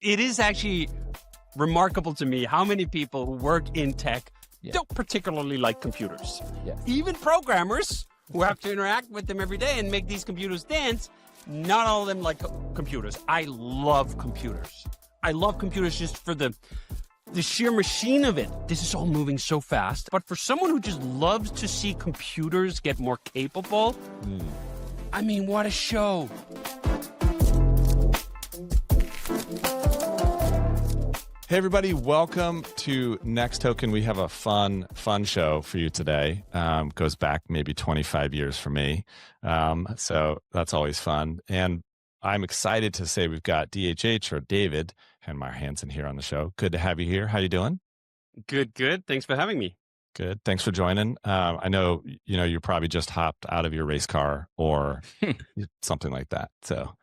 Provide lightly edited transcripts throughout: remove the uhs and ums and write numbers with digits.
It is actually remarkable to me how many people who work in tech don't particularly like computers. Even programmers who have to interact with them every day and make these computers dance, not all of them like computers. I love computers. I love computers just for the sheer machine of it. This is all moving so fast. But for someone who just loves to see computers get more capable, I mean, what a show. Hey, everybody. Welcome to Next Token. We have a fun show for you today. Goes back maybe 25 years for me. So that's always fun. And I'm excited to say we've got DHH, or David Heinemeier Hansson, here on the show. Good to have you here. How you doing? Good. Thanks for having me. Good. Thanks for joining. I know, you probably just hopped out of your race car or something like that. So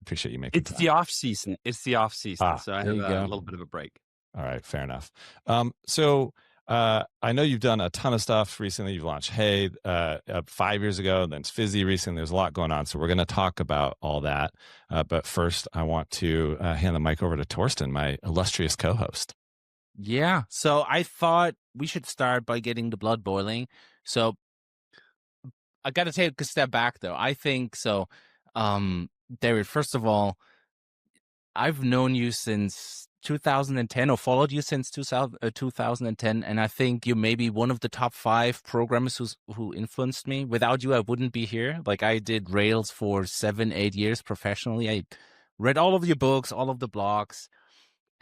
appreciate you making It's the off season. So I have a little bit of a break. All right. Fair enough. So I know you've done a ton of stuff recently. You've launched Hey 5 years ago, then it's Fizzy recently. There's a lot going on. So we're going to talk about all that. But first, I want to hand the mic over to Torsten, my illustrious co-host. Yeah. So I thought we should start by getting the blood boiling. So I got to take a step back, though. I think so. David, first of all, I've known you since 2010 or followed you since 2010. And I think you're maybe one of the top 5 programmers who influenced me. Without you, I wouldn't be here. Like, I did Rails for 7-8 years professionally. I read all of your books, all of the blogs,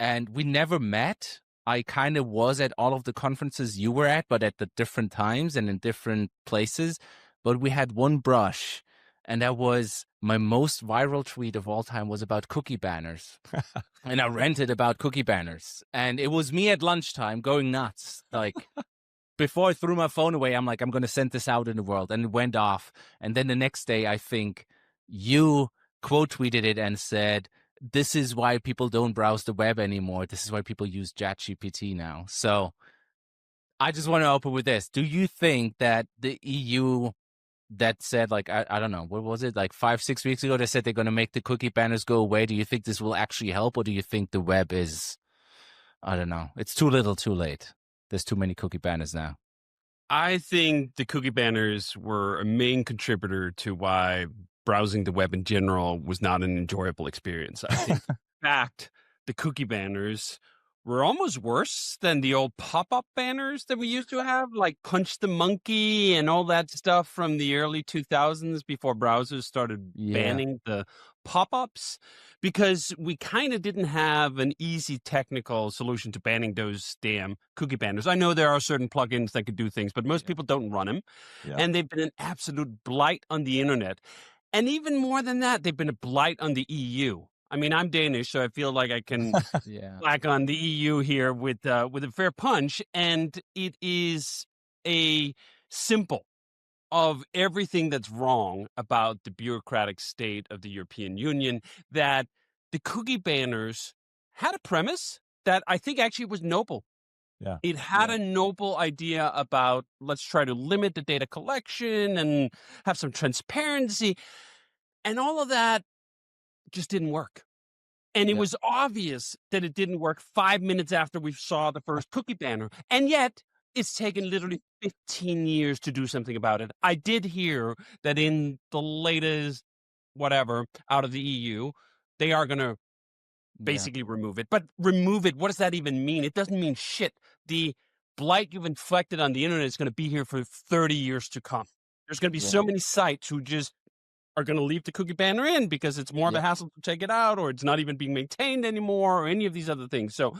and we never met. I kind of was at all of the conferences you were at, but at the different times and in different places. But we had one brush, and that was my most viral tweet of all time was about cookie banners. And I ranted about cookie banners. And it was me at lunchtime going nuts. Like, before I threw my phone away, I'm like, I'm going to send this out in the world. And it went off. And then the next day, I think you quote tweeted it and said, this is why people don't browse the web anymore. This is why people use ChatGPT now. So I just want to open with this. Do you think that the EU that said, like, I don't know, what was it, like 5-6 weeks ago, they said they're going to make the cookie banners go away? Do you think this will actually help, or do you think the web is, I don't know, it's too little too late? There's too many cookie banners now. I think the cookie banners were a main contributor to why browsing the web in general was not an enjoyable experience. I think, in fact, the cookie banners were almost worse than the old pop-up banners that we used to have, like Punch the Monkey and all that stuff from the early 2000s before browsers started banning the pop-ups, because we kind of didn't have an easy technical solution to banning those damn cookie banners. I know there are certain plugins that could do things, but most people don't run them. And they've been an absolute blight on the internet. And even more than that, they've been a blight on the EU. I mean, I'm Danish, so I feel like I can black on the EU here with a fair punch. And it is a symbol of everything that's wrong about the bureaucratic state of the European Union, that the cookie banners had a premise that I think actually was noble. It had a noble idea about, let's try to limit the data collection and have some transparency. And all of that just didn't work. And it was obvious that it didn't work 5 minutes after we saw the first cookie banner. And yet it's taken literally 15 years to do something about it. I did hear that in the latest whatever out of the EU, they are going to basically remove it. But remove it, what does that even mean? It doesn't mean shit. The blight you've inflicted on the internet is going to be here for 30 years to come. There's going to be so many sites who just are going to leave the cookie banner in because it's more of a hassle to take it out, or it's not even being maintained anymore, or any of these other things. So,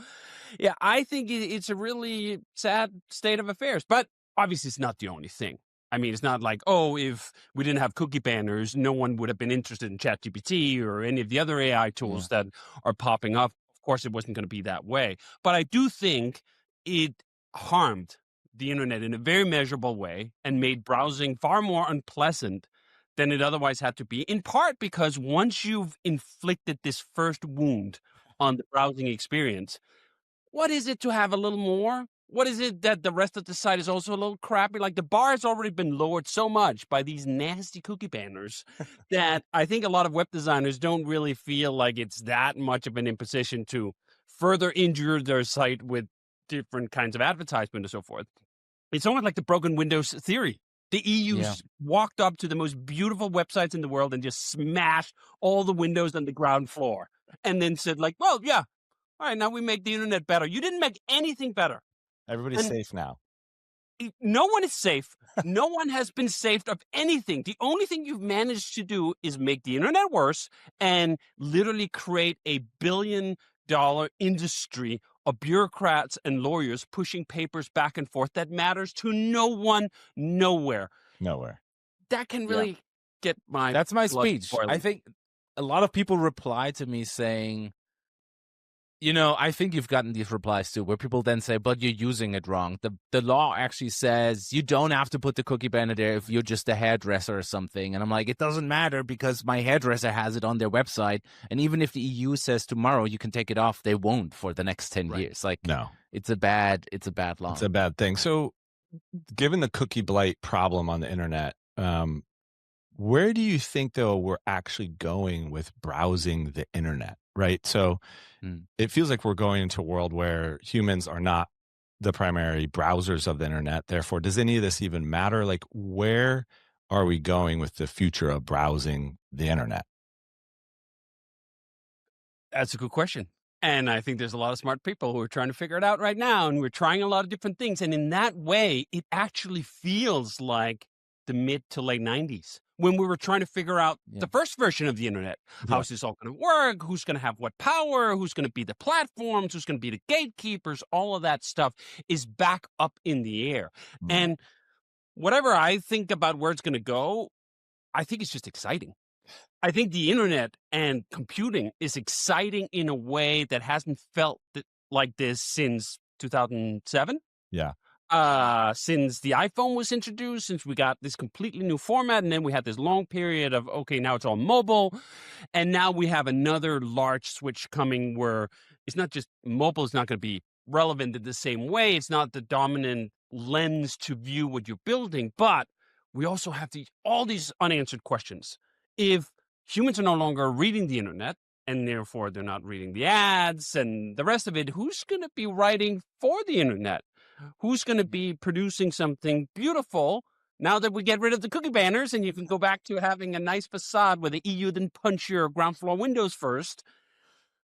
yeah, I think it's a really sad state of affairs. But obviously, it's not the only thing. I mean, it's not like, oh, if we didn't have cookie banners, no one would have been interested in ChatGPT or any of the other AI tools that are popping up. Of course, it wasn't going to be that way. But I do think it harmed the internet in a very measurable way and made browsing far more unpleasant than it otherwise had to be, in part because once you've inflicted this first wound on the browsing experience, what is it to have a little more what is it that the rest of the site is also a little crappy? Like the bar has already been lowered so much by these nasty cookie banners that I think a lot of web designers don't really feel like it's that much of an imposition to further injure their site with different kinds of advertisement and so forth. It's almost like the broken windows theory. The EU walked up to the most beautiful websites in the world and just smashed all the windows on the ground floor and then said like, well, yeah, all right, now we make the internet better. You didn't make anything better. Everybody's safe now. No one is safe. No one has been saved of anything. The only thing you've managed to do is make the internet worse and literally create a billion-dollar industry of bureaucrats and lawyers pushing papers back and forth that matters to no one, nowhere. That can really get my That's my blood speech. boiling. I think a lot of people reply to me saying, I think you've gotten these replies too, where people then say, but you're using it wrong. The law actually says you don't have to put the cookie banner there if you're just a hairdresser or something. And I'm like, it doesn't matter because my hairdresser has it on their website. And even if the EU says tomorrow you can take it off, they won't for the next 10 years. Like, no, it's a bad law. It's a bad thing. So given the cookie blight problem on the internet, where do you think, though, we're actually going with browsing the internet, right? So it feels like we're going into a world where humans are not the primary browsers of the internet. Therefore, does any of this even matter? Like, where are we going with the future of browsing the internet? That's a good question. And I think there's a lot of smart people who are trying to figure it out right now. And we're trying a lot of different things. And in that way, it actually feels like the mid to late 90s when we were trying to figure out the first version of the internet. How is this all going to work? Who's going to have what power? Who's going to be the platforms? Who's going to be the gatekeepers? All of that stuff is back up in the air. And whatever I think about where it's going to go, I think it's just exciting. I think the internet and computing is exciting in a way that hasn't felt like this since 2007. Yeah. Since the iPhone was introduced, since we got this completely new format, and then we had this long period of, okay, now it's all mobile. And now we have another large switch coming where it's not just mobile is not going to be relevant in the same way. It's not the dominant lens to view what you're building, but we also have all these unanswered questions. If humans are no longer reading the internet, and therefore they're not reading the ads and the rest of it, who's going to be writing for the internet? Who's going to be producing something beautiful now that we get rid of the cookie banners and you can go back to having a nice facade where the EU didn't punch your ground floor windows first?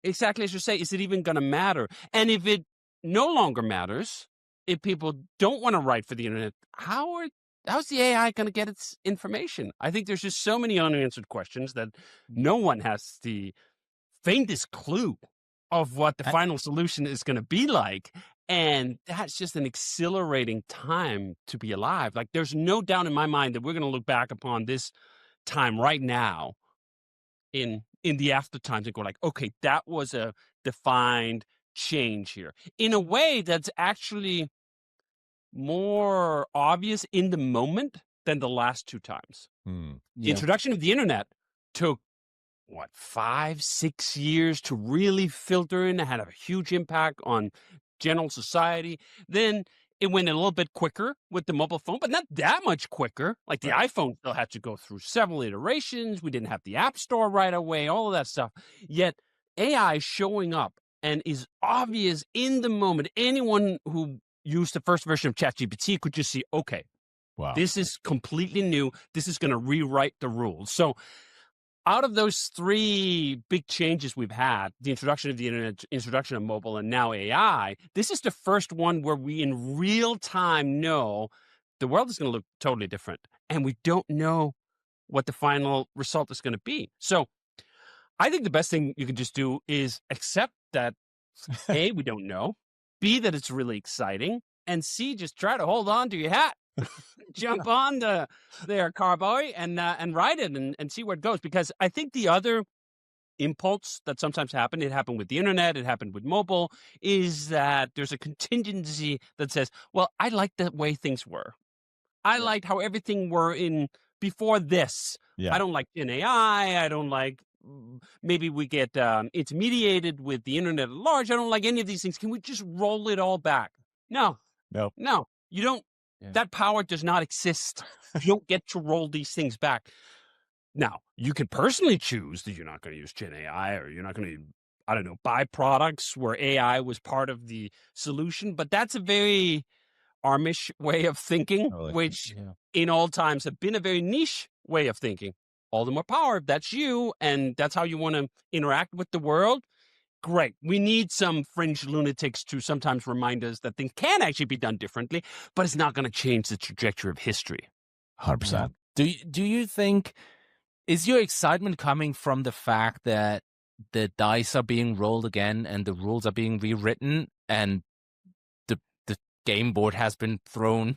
Exactly as you say, is it even going to matter? And if it no longer matters, if people don't want to write for the internet, how's the AI going to get its information? I think there's just so many unanswered questions that no one has the faintest clue of what the final solution is going to be like. And that's just an exhilarating time to be alive. Like, there's no doubt in my mind that we're going to look back upon this time right now in the after times and go like, okay, that was a defined change here in a way that's actually more obvious in the moment than the last two times. The introduction of the internet took 5-6 years to really filter in. It had a huge impact on general society. Then it went a little bit quicker with the mobile phone, but not that much quicker. Like the iPhone still had to go through several iterations. We didn't have the App Store right away, all of that stuff. Yet AI showing up and is obvious in the moment. Anyone who used the first version of ChatGPT could just see, okay, this is completely new. This is going to rewrite the rules. So out of those three big changes we've had, the introduction of the internet, introduction of mobile, and now AI, this is the first one where we in real time know the world is going to look totally different. And we don't know what the final result is going to be. So I think the best thing you can just do is accept that, A, we don't know, B, that it's really exciting, and C, just try to hold on to your hat. Jump on there, carboy, and ride it and see where it goes. Because I think the other impulse that sometimes happened, it happened with the internet, it happened with mobile, is that there's a contingency that says, well, I like the way things were. I liked how everything were in before this. I don't like Gen AI. I don't like, maybe we get it's mediated with the internet at large. I don't like any of these things. Can we just roll it all back? No, Nope. no, you don't. Yeah. That power does not exist. You don't get to roll these things back. Now, you can personally choose that you're not going to use Gen AI, or you're not going to, I don't know, buy products where AI was part of the solution. But that's a very Amish way of thinking, Totally. which Yeah. in all times have been a very niche way of thinking. All the more power if that's you and that's how you want to interact with the world. Great. We need some fringe lunatics to sometimes remind us that things can actually be done differently, but it's not going to change the trajectory of history. 100%. Do you think, is your excitement coming from the fact that the dice are being rolled again and the rules are being rewritten and the game board has been thrown,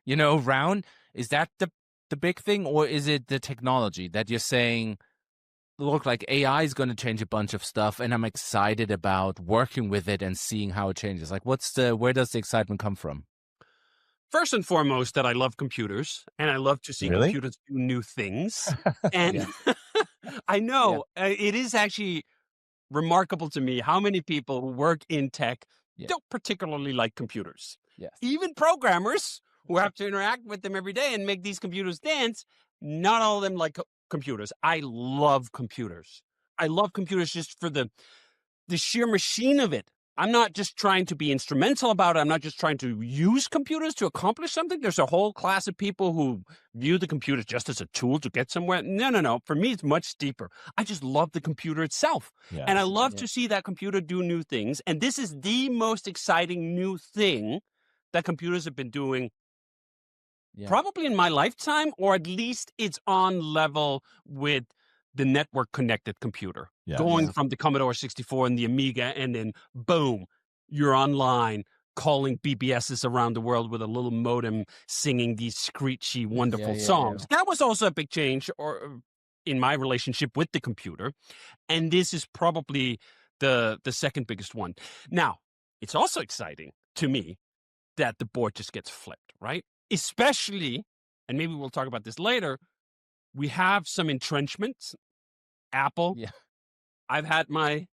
round? Is that the big thing, or is it the technology that you're saying, look, like AI is going to change a bunch of stuff, and I'm excited about working with it and seeing how it changes? Like, where does the excitement come from? First and foremost, that I love computers and I love to see Really? computers do new things. And Yeah. I know it is actually remarkable to me how many people who work in tech Yeah. don't particularly like computers. Yes. Even programmers who have to interact with them every day and make these computers dance, not all of them like computers. I love computers. I love computers just for the sheer machine of it. I'm not just trying to be instrumental about it. I'm not just trying to use computers to accomplish something. There's a whole class of people who view the computer just as a tool to get somewhere. No. For me, it's much deeper. I just love the computer itself. Yes. And I love to see that computer do new things. And this is the most exciting new thing that computers have been doing probably in my lifetime, or at least it's on level with the network connected computer. Yes. Going from the Commodore 64 and the Amiga, and then boom, you're online calling BBSs around the world with a little modem singing these screechy, wonderful songs. That was also a big change in my relationship with the computer. And this is probably the second biggest one. Now, it's also exciting to me that the board just gets flipped, right? Especially, and maybe we'll talk about this later, we have some entrenchments. Apple. Yeah. I've had my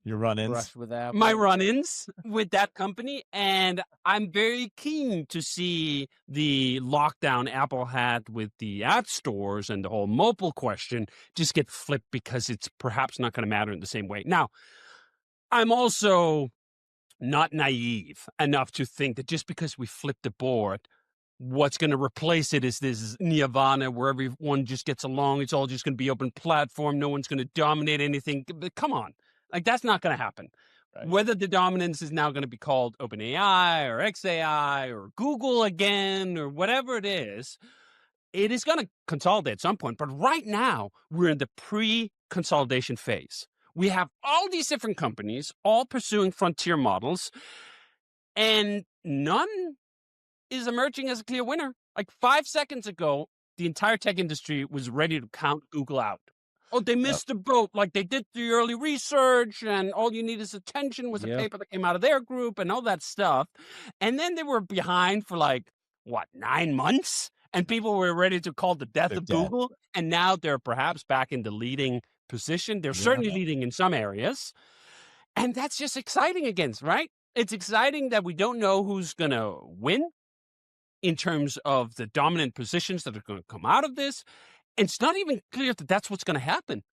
run-ins. Brush with Apple. My run-ins with that company, and I'm very keen to see the lockdown Apple had with the app stores and the whole mobile question just get flipped, because it's perhaps not going to matter in the same way. Now, I'm also not naive enough to think that just because we flip the board, what's going to replace it is this nirvana where everyone just gets along. It's all just going to be open platform. No one's going to dominate anything. Come on. Like, that's not going to happen. Right. Whether the dominance is now going to be called OpenAI or XAI or Google again or whatever it is going to consolidate at some point. But right now, we're in the pre-consolidation phase. We have all these different companies all pursuing frontier models, and none is emerging as a clear winner. Like 5 seconds ago, the entire tech industry was ready to count Google out. Oh, they missed the boat. Like, they did the early research, and all you need is attention was a paper that came out of their group and all that stuff. And then they were behind for 9 months? And people were ready to call the death of Google. And now they're perhaps back in the leading position. They're certainly leading in some areas. And that's just exciting again, right? It's exciting that we don't know who's going to win in terms of the dominant positions that are going to come out of this. It's not even clear that that's what's going to happen.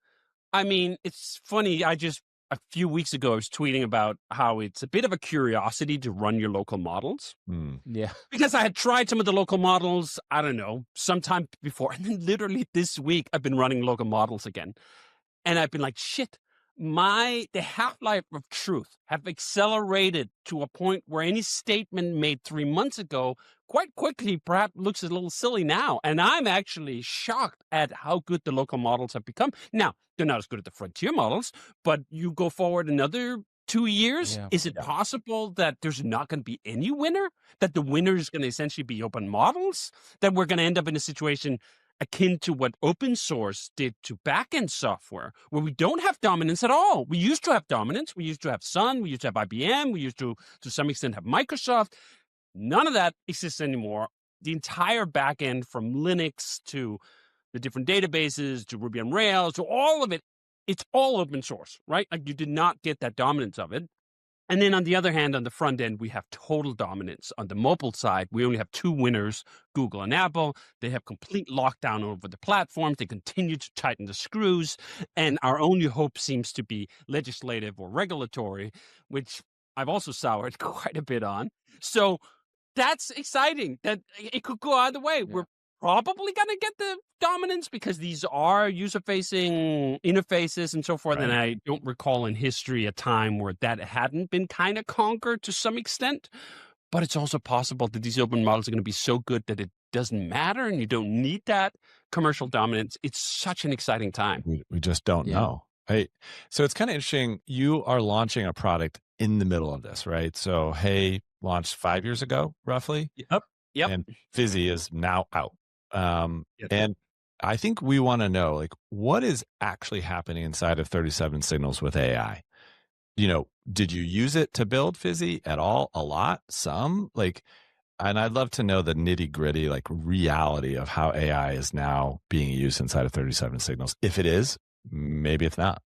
I mean, it's funny. A few weeks ago, I was tweeting about how it's a bit of a curiosity to run your local models. Yeah. Because I had tried some of the local models, I don't know, sometime before. And then literally this week, I've been running local models again. And I've been like, shit, the half-life of truth have accelerated to a point where any statement made 3 months ago quite quickly perhaps looks a little silly now. And I'm actually shocked at how good the local models have become. Now, they're not as good as the frontier models, but you go forward another 2 years, is it possible that there's not going to be any winner? That the winner is going to essentially be open models? That we're going to end up in a situation akin to what open source did to backend software, where we don't have dominance at all. We used to have dominance. We used to have Sun. We used to have IBM. We used to some extent, have Microsoft. None of that exists anymore. The entire backend, from Linux to the different databases to Ruby on Rails to all of it, it's all open source, right? Like, you did not get that dominance of it. And then on the other hand, on the front end, we have total dominance. On the mobile side, we only have two winners, Google and Apple. They have complete lockdown over the platforms. They continue to tighten the screws. And our only hope seems to be legislative or regulatory, which I've also soured quite a bit on. So that's exciting that it could go either way. Yeah. We're probably going to get the dominance because these are user-facing interfaces and so forth. Right. And I don't recall in history a time where that hadn't been kind of conquered to some extent. But it's also possible that these open models are going to be so good that it doesn't matter and you don't need that commercial dominance. It's such an exciting time. We just don't know. Hey, so it's kind of interesting. You are launching a product in the middle of this, right? So Hey launched 5 years ago, roughly. Yep. And Fizzy is now out. Yes. And I think we want to know, like, what is actually happening inside of 37 Signals with AI? Did you use it to build Fizzy at all? A lot? Some? Like, and I'd love to know the nitty gritty, like, reality of how AI is now being used inside of 37 Signals. If it is, maybe it's not.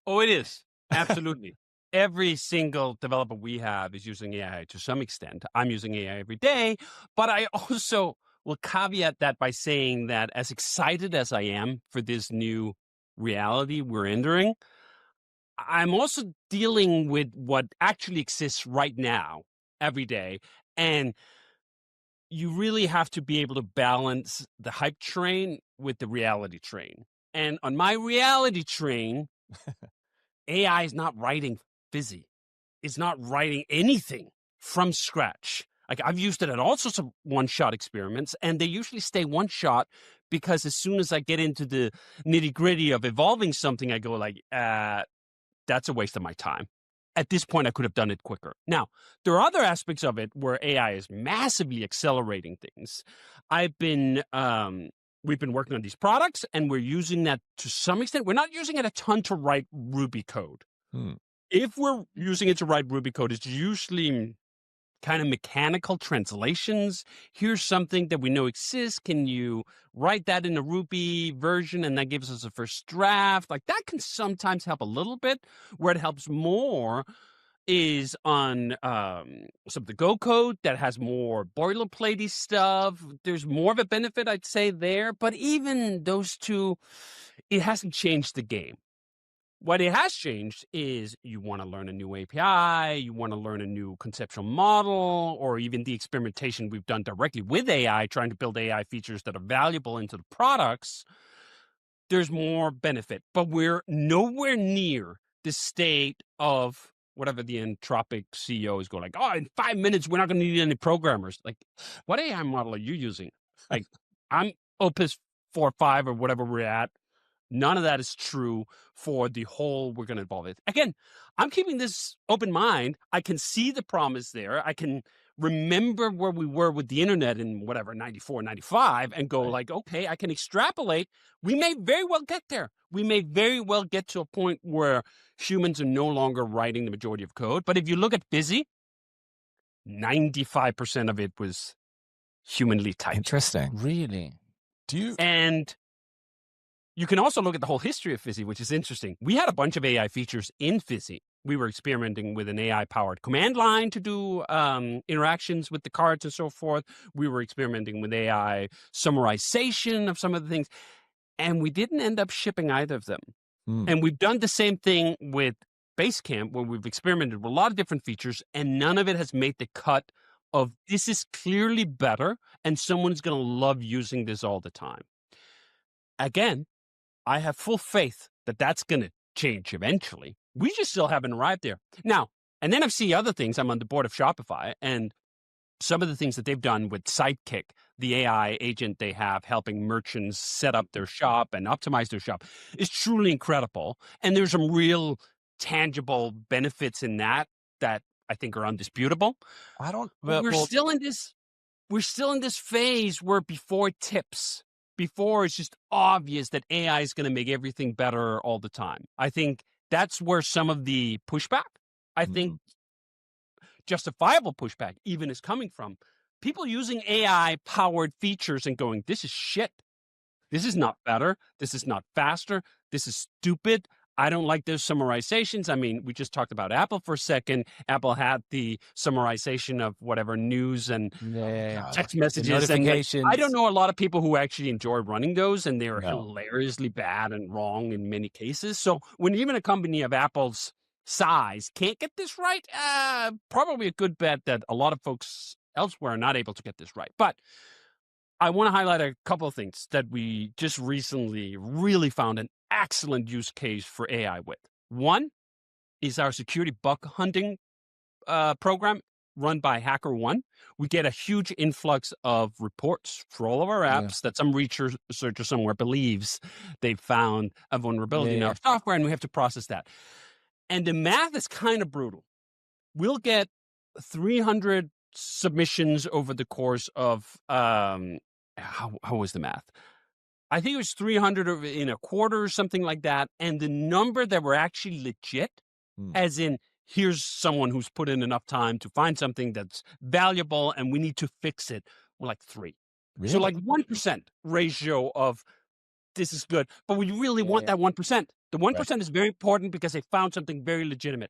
Oh, it is. Absolutely. Every single developer we have is using AI to some extent. I'm using AI every day, but I also will caveat that by saying that as excited as I am for this new reality we're entering, I'm also dealing with what actually exists right now every day. And you really have to be able to balance the hype train with the reality train. And on my reality train, AI is not writing Fizzy. It's not writing anything from scratch. Like I've used it at all sorts of one-shot experiments, and they usually stay one shot because as soon as I get into the nitty-gritty of evolving something, I go like, that's a waste of my time. At this point, I could have done it quicker. Now, there are other aspects of it where AI is massively accelerating things. We've been working on these products, and we're using that to some extent. We're not using it a ton to write Ruby code. If we're using it to write Ruby code, it's usually kind of mechanical translations. Here's something that we know exists. Can you write that in a Ruby version? And that gives us a first draft. Like that can sometimes help a little bit. Where it helps more is on some of the Go code that has more boilerplatey stuff. There's more of a benefit, I'd say, there. But even those two, it hasn't changed the game. What it has changed is you want to learn a new API, you want to learn a new conceptual model, or even the experimentation we've done directly with AI, trying to build AI features that are valuable into the products. There's more benefit, but we're nowhere near the state of whatever the Anthropic CEO is going like, oh, in 5 minutes, we're not going to need any programmers. Like, what AI model are you using? Like, I'm Opus 4.5 or whatever we're at. None of that is true for the whole we're going to evolve it. Again, I'm keeping this open mind. I can see the promise there. I can remember where we were with the internet in whatever, 94, 95, and go like, okay, I can extrapolate. We may very well get there. We may very well get to a point where humans are no longer writing the majority of code. But if you look at Fizzy, 95% of it was humanly typed. Interesting. Really? And you can also look at the whole history of Fizzy, which is interesting. We had a bunch of AI features in Fizzy. We were experimenting with an AI-powered command line to do interactions with the cards and so forth. We were experimenting with AI summarization of some of the things. And we didn't end up shipping either of them. And we've done the same thing with Basecamp, where we've experimented with a lot of different features, and none of it has made the cut of this is clearly better, and someone's going to love using this all the time. Again, I have full faith that that's going to change eventually. We just still haven't arrived there. Now, and then I've seen other things. I'm on the board of Shopify, and some of the things that they've done with Sidekick, the AI agent they have helping merchants set up their shop and optimize their shop, is truly incredible. And there's some real tangible benefits in that I think are undisputable. We're still in this phase where before tips, before it's just obvious that AI is going to make everything better all the time. I think that's where some of the pushback, I think justifiable pushback even is coming from. People using AI-powered features and going, this is shit. This is not better. This is not faster. This is stupid. I don't like those summarizations. I mean, we just talked about Apple for a second. Apple had the summarization of whatever news and text messages. And like, I don't know a lot of people who actually enjoy running those, and they're hilariously bad and wrong in many cases. So when even a company of Apple's size can't get this right, probably a good bet that a lot of folks elsewhere are not able to get this right. But I want to highlight a couple of things that we just recently really found an excellent use case for AI with. One is our security bug hunting program run by HackerOne. We get a huge influx of reports for all of our apps that some researcher somewhere believes they found a vulnerability in our software, and we have to process that. And the math is kind of brutal. We'll get 300 submissions over the course of, how was the math? I think it was 300 in a quarter or something like that. And the number that were actually legit, as in, here's someone who's put in enough time to find something that's valuable and we need to fix it, were like 3. Really? So like 1% ratio of this is good. But we really want that 1%. The 1% is very important because they found something very legitimate.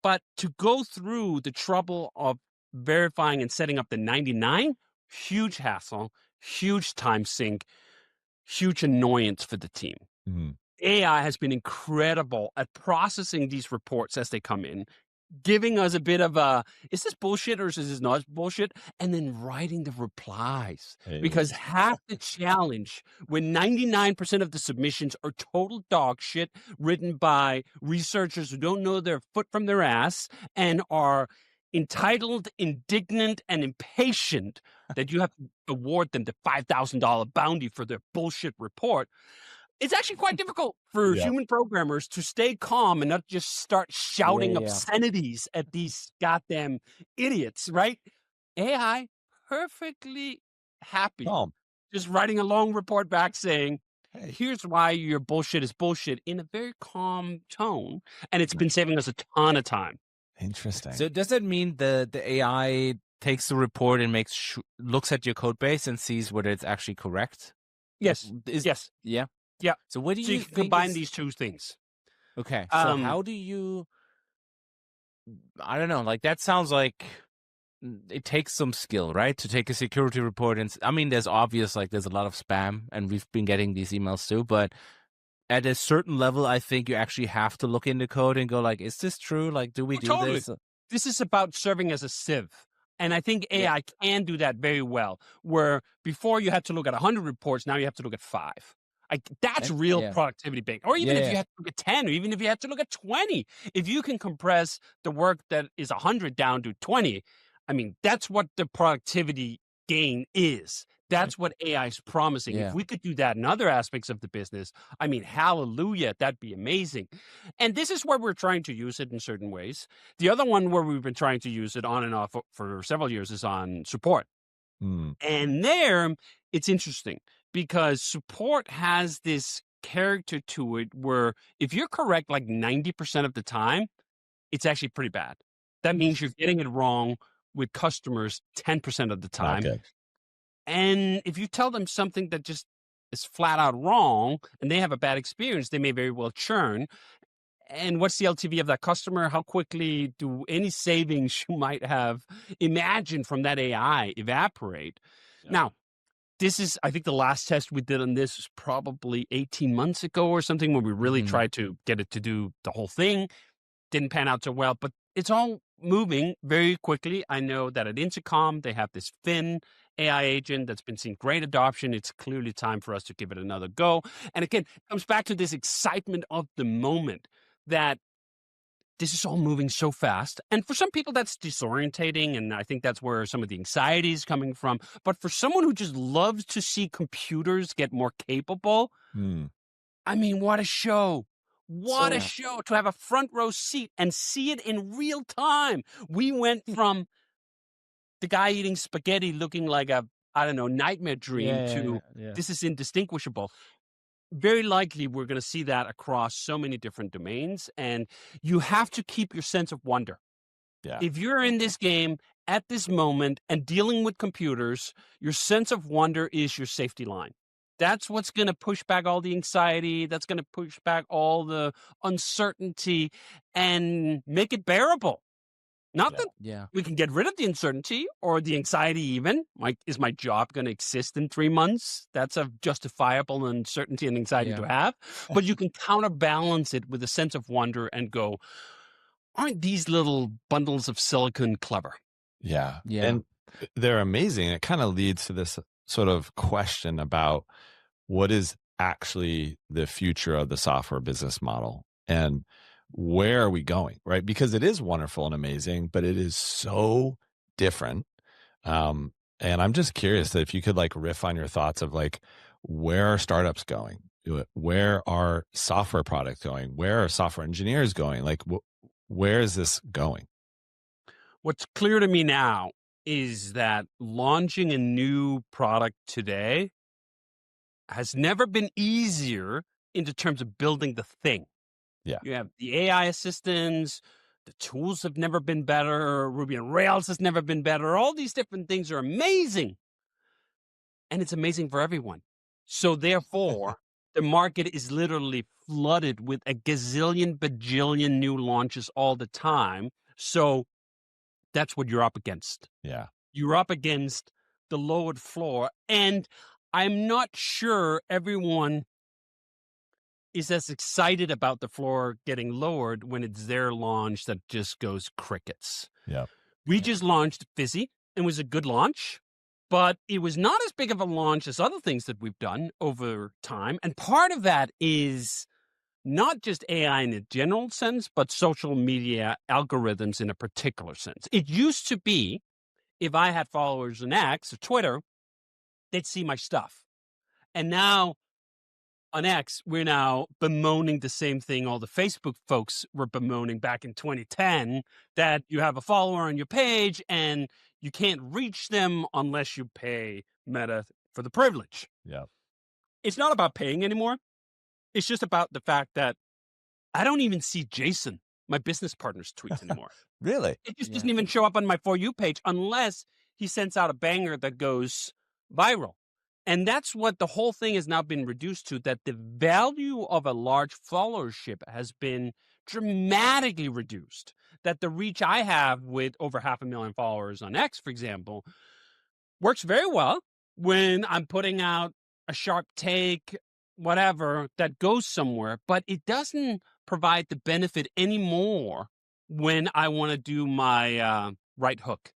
But to go through the trouble of verifying and setting up the 99, huge hassle, huge time sink, huge annoyance for the team. AI has been incredible at processing these reports as they come in, giving us a bit of a, is this bullshit or is this not bullshit? And then writing the replies. Because half the challenge when 99% of the submissions are total dog shit written by researchers who don't know their foot from their ass and are entitled, indignant, and impatient that you have to award them the $5,000 bounty for their bullshit report. It's actually quite difficult for human programmers to stay calm and not just start shouting obscenities at these goddamn idiots, right? AI, perfectly happy. Just writing a long report back saying, here's why your bullshit is bullshit in a very calm tone. And it's been saving us a ton of time. Interesting. So does that mean the AI takes the report and looks at your code base and sees whether it's actually correct? Yes. Yes. Yeah. Yeah. So what do you can combine these two things? Okay. So how do you? I don't know. Like that sounds like it takes some skill, right? To take a security report, and I mean, there's a lot of spam, and we've been getting these emails too. But at a certain level, I think you actually have to look in the code and go like, is this true? Like, do we do this? This is about serving as a sieve. And I think AI can do that very well, where before you had to look at 100 reports, now you have to look at 5. Like that's real productivity big. Or even if you had to look at 10, or even if you had to look at 20, if you can compress the work that is 100 down to 20, I mean, that's what the productivity gain is. That's what AI is promising. If we could do that in other aspects of the business, I mean, hallelujah, that'd be amazing. And this is where we're trying to use it in certain ways. The other one where we've been trying to use it on and off for several years is on support. And there, it's interesting because support has this character to it where if you're correct like 90% of the time, it's actually pretty bad. That means you're getting it wrong with customers 10% of the time. And if you tell them something that just is flat out wrong and they have a bad experience, they may very well churn. And what's the LTV of that customer? How quickly do any savings you might have imagined from that AI evaporate? Now, this is, I think the last test we did on this was probably 18 months ago or something, where we really tried to get it to do the whole thing. Didn't pan out so well, but it's all moving very quickly. I know that at Intercom, they have this Finn AI agent that's been seeing great adoption. It's clearly time for us to give it another go. And again, it comes back to this excitement of the moment that this is all moving so fast. And for some people, that's disorientating. And I think that's where some of the anxiety is coming from. But for someone who just loves to see computers get more capable, I mean, what a show. What a show to have a front row seat and see it in real time. We went from the guy eating spaghetti looking like a, I don't know, nightmare dream to this is indistinguishable. Very likely we're going to see that across so many different domains. And you have to keep your sense of wonder. If you're in this game at this moment and dealing with computers, your sense of wonder is your safety line. That's what's going to push back all the anxiety. That's going to push back all the uncertainty and make it bearable. Not that Yeah. we can get rid of the uncertainty or the anxiety even. Like, is my job going to exist in 3 months? That's a justifiable uncertainty and anxiety to have. But you can counterbalance it with a sense of wonder and go, aren't these little bundles of silicon clever? Yeah. Yeah. And they're amazing. It kind of leads to this sort of question about what is actually the future of the software business model and where are we going, right? Because it is wonderful and amazing, but it is so different. And I'm just curious that if you could like riff on your thoughts of like, where are startups going? Where are software products going? Where are software engineers going? Like, where is this going? What's clear to me now is that launching a new product today has never been easier in the terms of building the thing. Yeah. You have the AI assistants, the tools have never been better, Ruby on Rails has never been better. All these different things are amazing. And it's amazing for everyone. So therefore, the market is literally flooded with a gazillion, bajillion new launches all the time. So that's what you're up against. Yeah. You're up against the lowered floor. And I'm not sure everyone is as excited about the floor getting lowered when it's their launch that just goes crickets. Yeah. We just launched Fizzy. It was a good launch, but it was not as big of a launch as other things that we've done over time. And part of that is not just AI in a general sense, but social media algorithms in a particular sense. It used to be, if I had followers on X or Twitter, they'd see my stuff. And now on X, we're now bemoaning the same thing all the Facebook folks were bemoaning back in 2010, that you have a follower on your page and you can't reach them unless you pay Meta for the privilege. Yeah. It's not about paying anymore. It's just about the fact that I don't even see Jason, my business partner's tweets anymore. Really? It just doesn't even show up on my For You page unless he sends out a banger that goes viral. And that's what the whole thing has now been reduced to, that the value of a large followership has been dramatically reduced. That the reach I have with over 500,000 followers on X, for example, works very well when I'm putting out a sharp take, whatever, that goes somewhere, but it doesn't provide the benefit anymore when I want to do my right hook.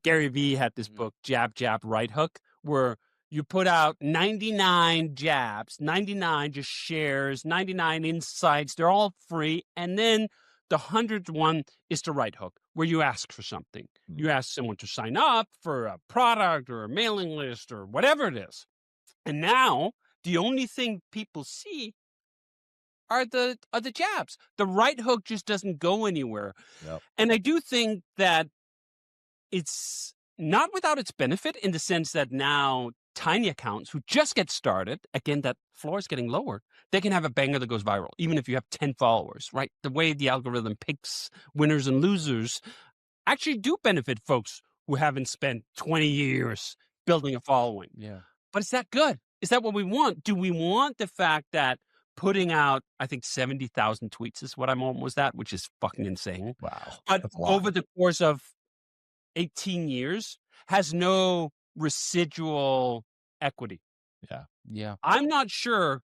Gary Vee had this book, Jab, Jab, Right Hook, where you put out 99 jabs, 99 just shares, 99 insights. They're all free. And then the 100th one is the right hook, where you ask for something. You ask someone to sign up for a product or a mailing list or whatever it is. And now the only thing people see are the jabs. The right hook just doesn't go anywhere. Yep. And I do think that it's not without its benefit, in the sense that now tiny accounts who just get started, again, that floor is getting lower, they can have a banger that goes viral, even if you have 10 followers, right? The way the algorithm picks winners and losers actually do benefit folks who haven't spent 20 years building a following. Yeah. But is that good? Is that what we want? Do we want the fact that putting out, I think 70,000 tweets is what I'm almost at, which is fucking insane. Wow. But over the course of 18 years has no residual equity. Yeah. Yeah. I'm not sure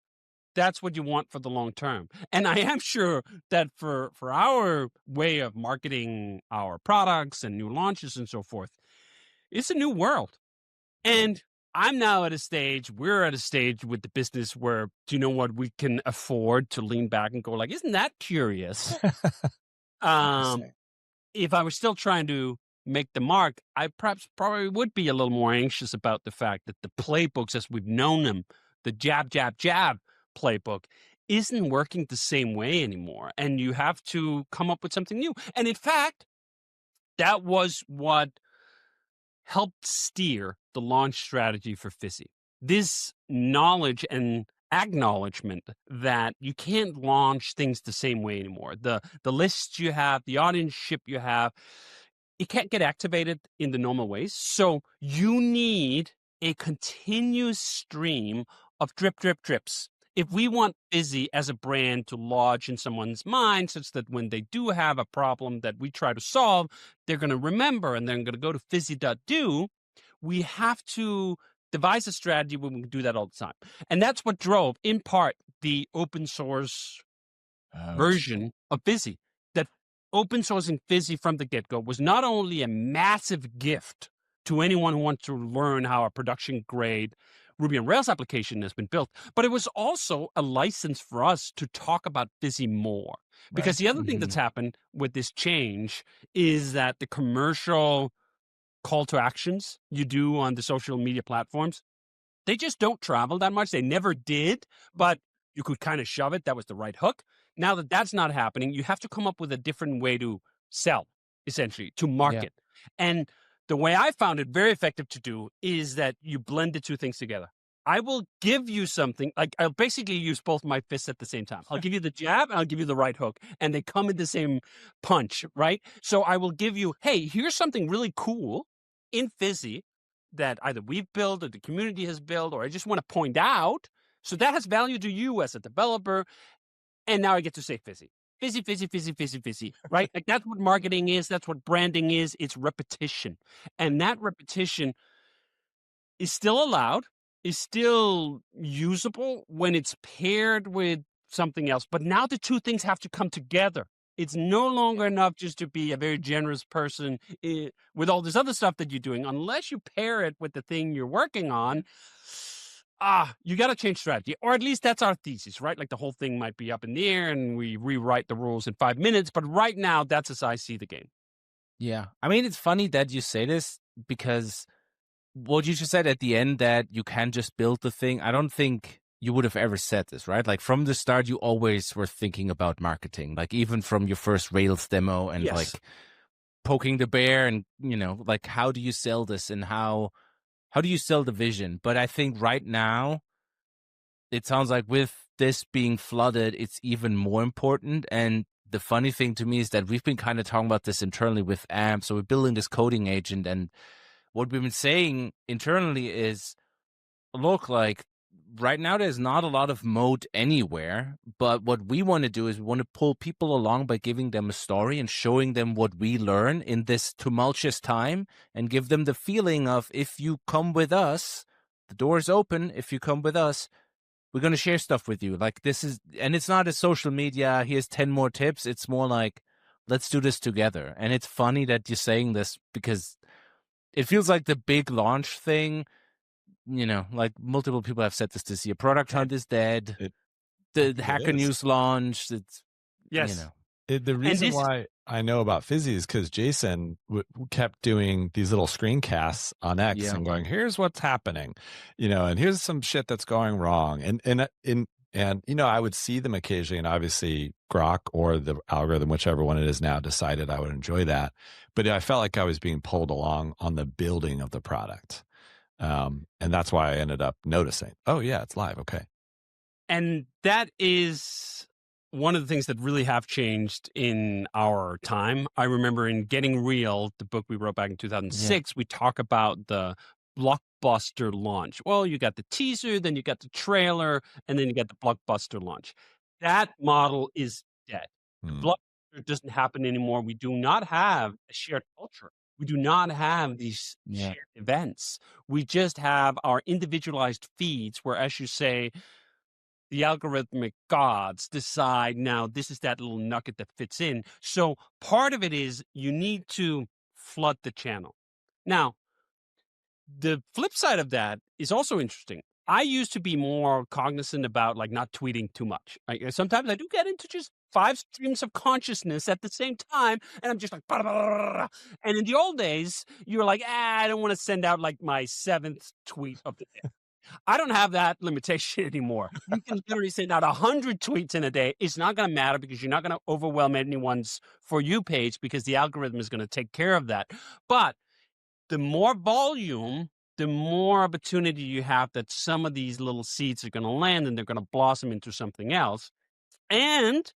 that's what you want for the long term. And I am sure that for our way of marketing our products and new launches and so forth, it's a new world. And I'm now at a stage, we're at a stage with the business where, do you know what, we can afford to lean back and go like, isn't that curious? If I was still trying to make the mark, I probably would be a little more anxious about the fact that the playbooks as we've known them, the jab, jab, jab playbook, isn't working the same way anymore. And you have to come up with something new. And in fact, that was what helped steer the launch strategy for Fizzy. This knowledge and acknowledgement that you can't launch things the same way anymore. The lists you have, the audienceship you have, it can't get activated in the normal ways. So you need a continuous stream of drips. If we want Fizzy as a brand to lodge in someone's mind such that when they do have a problem that we try to solve, they're going to remember and they're going to go to fizzy.do, we have to devise a strategy where we can do that all the time. And that's what drove, in part, the open source version of Fizzy. That open sourcing Fizzy from the get-go was not only a massive gift to anyone who wants to learn how a production grade Ruby on Rails application has been built, but it was also a license for us to talk about Fizzy more. Because the other thing that's happened with this change is that the commercial call to actions you do on the social media platforms, they just don't travel that much. They never did, but you could kind of shove it. That was the right hook. Now that that's not happening, you have to come up with a different way to sell, essentially, to market. And the way I found it very effective to do is that you blend the two things together. I will give you something, like I'll basically use both my fists at the same time. I'll give you the jab and I'll give you the right hook, and they come in the same punch, right? So I will give you, hey, here's something really cool in Fizzy that either we've built or the community has built, or I just want to point out. So that has value to you as a developer. And now I get to say Fizzy. Fizzy, right? Like that's what marketing is. That's what branding is. It's repetition. And that repetition is still allowed, is still usable when it's paired with something else. But now the two things have to come together. It's no longer enough just to be a very generous person with all this other stuff that you're doing. Unless you pair it with the thing you're working on, you got to change strategy. Or at least that's our thesis, right? Like the whole thing might be up in the air and we rewrite the rules in 5 minutes. But right now, that's as I see the game. Yeah. I mean, it's funny that you say this because what you just said at the end, that you can just build the thing. I don't think you would have ever said this, right? Like from the start, you always were thinking about marketing, like even from your first Rails demo and like poking the bear and, you know, like how do you sell this and how do you sell the vision? But I think right now, it sounds like with this being flooded, it's even more important. And the funny thing to me is that we've been kind of talking about this internally with AMP. So we're building this coding agent, and what we've been saying internally is, look, like right now there's not a lot of mode anywhere, but what we want to do is we want to pull people along by giving them a story and showing them what we learn in this tumultuous time and give them the feeling of, if you come with us, the door's open. If you come with us, we're going to share stuff with you. Like this is, and it's not a social media, here's 10 more tips. It's more like, let's do this together. And it's funny that you're saying this because it feels like the big launch thing, you know, like multiple people have said this year. Product Hunt is dead. The Hacker News launched. It's, you know. The reason why I know about Fizzy is because Jason kept doing these little screencasts on X and going, here's what's happening, you know, and here's some shit that's going wrong. And you know, I would see them occasionally, and obviously Grok or the algorithm, whichever one it is now, decided I would enjoy that. But I felt like I was being pulled along on the building of the product. And that's why I ended up noticing, oh yeah, it's live. Okay. And that is one of the things that really have changed in our time. I remember in Getting Real, the book we wrote back in 2006, we talk about the Blockbuster launch. Well, you got the teaser, then you got the trailer, and then you got the Blockbuster launch. That model is dead. The Blockbuster doesn't happen anymore. We do not have a shared culture. We do not have these shared events. We just have our individualized feeds where, as you say, the algorithmic gods decide now this is that little nugget that fits in. So part of it is you need to flood the channel. Now, the flip side of that is also interesting. I used to be more cognizant about like not tweeting too much. Sometimes I do get into just 5 streams of consciousness at the same time, and I'm just like, blah, blah, blah, blah. And in the old days, you were like, I don't want to send out like my 7th tweet of the day. I don't have that limitation anymore. You can literally send out 100 tweets in a day. It's not going to matter because you're not going to overwhelm anyone's For You page because the algorithm is going to take care of that. But the more volume, the more opportunity you have that some of these little seeds are going to land and they're going to blossom into something else. And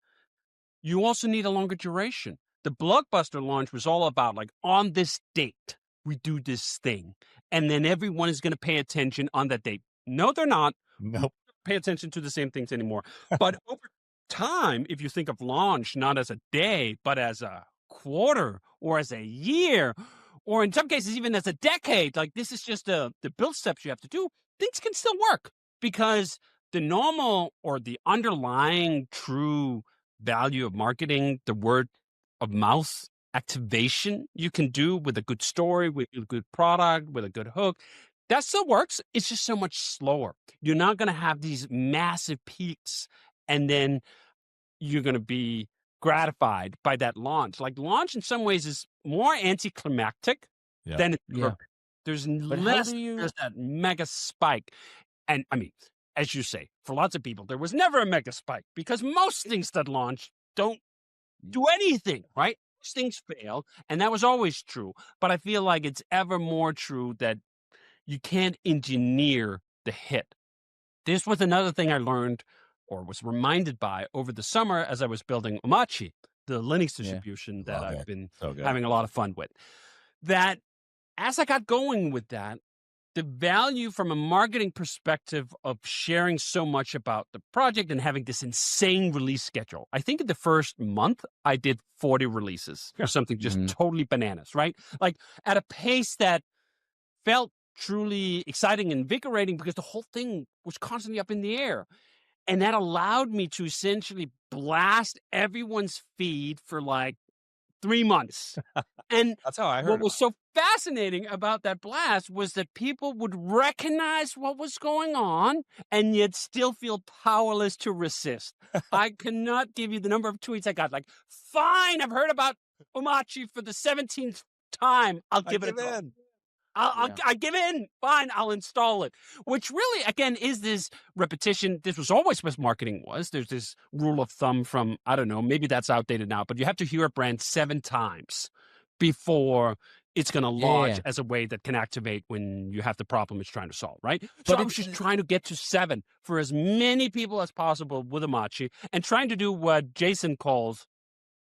you also need a longer duration. The Blockbuster launch was all about like, on this date, we do this thing. And then everyone is going to pay attention on that date. No, they're not. Nope. Pay attention to the same things anymore. But over time, if you think of launch not as a day, but as a quarter or as a year, or in some cases even as a decade, like this is just the build steps you have to do, things can still work because the normal or the underlying true value of marketing, the word of mouth activation you can do with a good story, with a good product, with a good hook, that still works. It's just so much slower. You're not going to have these massive peaks and then you're going to be gratified by that launch. Like launch in some ways is more anticlimactic than it's ever been. There's less, there's that mega spike. And I mean, as you say, for lots of people, there was never a mega spike because most things that launch don't do anything, right? Most things fail. And that was always true. But I feel like it's ever more true that you can't engineer the hit. This was another thing I learned or was reminded by over the summer as I was building Omachi, the Linux distribution that I've been having a lot of fun with. That as I got going with that, the value from a marketing perspective of sharing so much about the project and having this insane release schedule. I think in the first month, I did 40 releases or something just totally bananas, right? Like at a pace that felt truly exciting and invigorating because the whole thing was constantly up in the air. And that allowed me to essentially blast everyone's feed for like 3 months. And that's how I heard what was so fascinating about that blast was that people would recognize what was going on and yet still feel powerless to resist. I cannot give you the number of tweets I got. Like, fine, I've heard about Omachi for the 17th time. I'll give it a go. I give in. Fine, I'll install it. Which really, again, is this repetition. This was always what marketing was. There's this rule of thumb from, I don't know, maybe that's outdated now, but you have to hear a brand 7 times before it's going to launch as a way that can activate when you have the problem it's trying to solve, right? So I was just trying to get to 7 for as many people as possible with Omachi and trying to do what Jason calls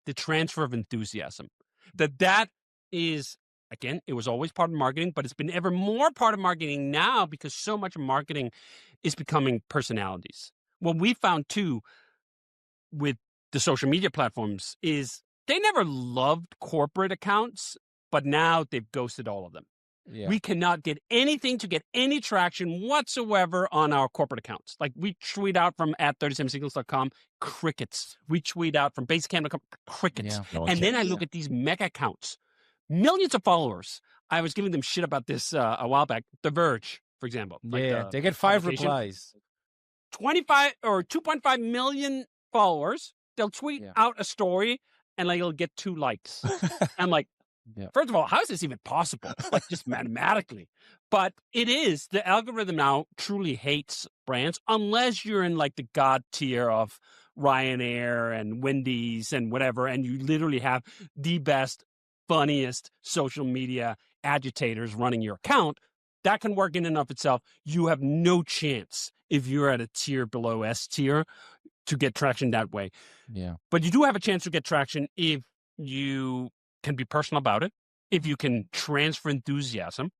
the transfer of enthusiasm. That is... Again, it was always part of marketing, but it's been ever more part of marketing now because so much of marketing is becoming personalities. What we found too with the social media platforms is they never loved corporate accounts, but now they've ghosted all of them. Yeah. We cannot get anything to get any traction whatsoever on our corporate accounts. Like we tweet out from @37signals.com, crickets. We tweet out from Basecamp.com, crickets. Yeah. And then I look at these mega accounts. Millions of followers. I was giving them shit about this a while back. The Verge, for example. Like they get 5 replies. 25 or 2.5 million followers. They'll tweet out a story and like it'll get 2 likes. I'm like, first of all, how is this even possible? Like just mathematically. But it is. The algorithm now truly hates brands unless you're in like the god tier of Ryanair and Wendy's and whatever, and you literally have the best, funniest social media agitators running your account. That can work in and of itself. You have no chance if you're at a tier below S tier to get traction that way. Yeah. But you do have a chance to get traction if you can be personal about it, if you can transfer enthusiasm.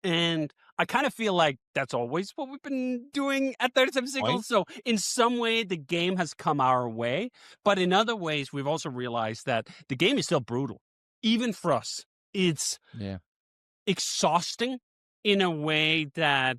And I kind of feel like that's always what we've been doing at 37 Signals. So in some way, the game has come our way. But in other ways, we've also realized that the game is still brutal. Even for us, it's exhausting in a way that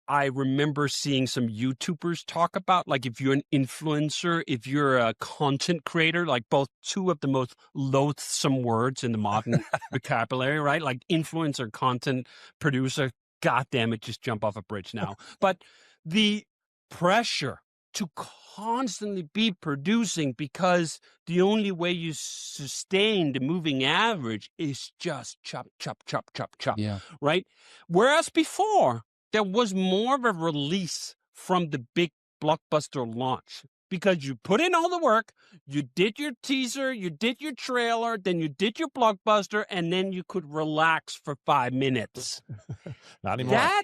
I remember seeing some YouTubers talk about. Like if you're an influencer, if you're a content creator, like both 2 of the most loathsome words in the modern vocabulary, right? Like influencer, content producer, God damn it, just jump off a bridge now. But the pressure to constantly be producing because the only way you sustain the moving average is just chop, chop, chop, chop, chop, right? Whereas before, there was more of a release from the big blockbuster launch because you put in all the work, you did your teaser, you did your trailer, then you did your blockbuster, and then you could relax for 5 minutes. Not anymore. That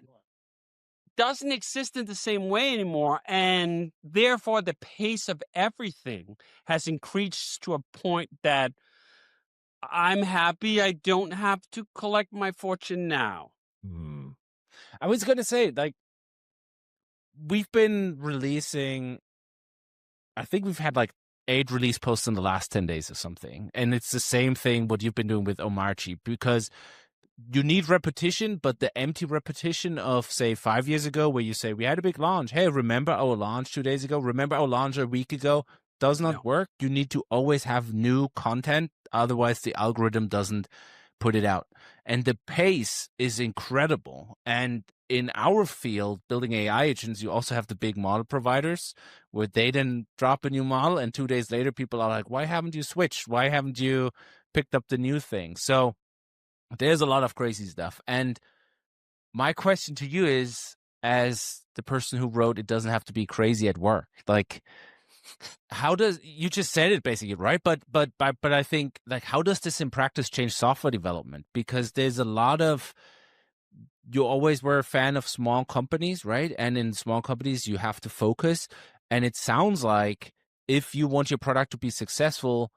doesn't exist in the same way anymore, and therefore the pace of everything has increased to a point that I'm happy I don't have to collect my fortune now. I was going to say, like, we've been releasing, I think we've had like 8 release posts in the last 10 days or something. And it's the same thing what you've been doing with Omarchi, because you need repetition, but the empty repetition of, say, 5 years ago, where you say, we had a big launch. Hey, remember our launch 2 days ago? Remember our launch a week ago? Does not No. work. You need to always have new content. Otherwise, the algorithm doesn't put it out. And the pace is incredible. And in our field, building AI agents, you also have the big model providers where they then drop a new model. And 2 days later, people are like, why haven't you switched? Why haven't you picked up the new thing? So there's a lot of crazy stuff. And my question to you is, as the person who wrote It Doesn't Have to Be Crazy at Work, like, how does, you just said it basically, right? But I think, like, how does this in practice change software development? Because there's a lot of, you always were a fan of small companies, right? And in small companies, you have to focus. And it sounds like if you want your product to be successful,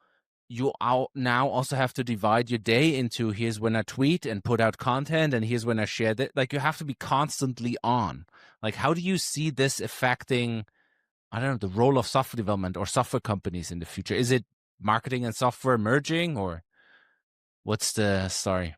you now also have to divide your day into, here's when I tweet and put out content, and here's when I share that. Like, you have to be constantly on. Like, how do you see this affecting, I don't know, the role of software development or software companies in the future? Is it marketing and software merging, or what's the story?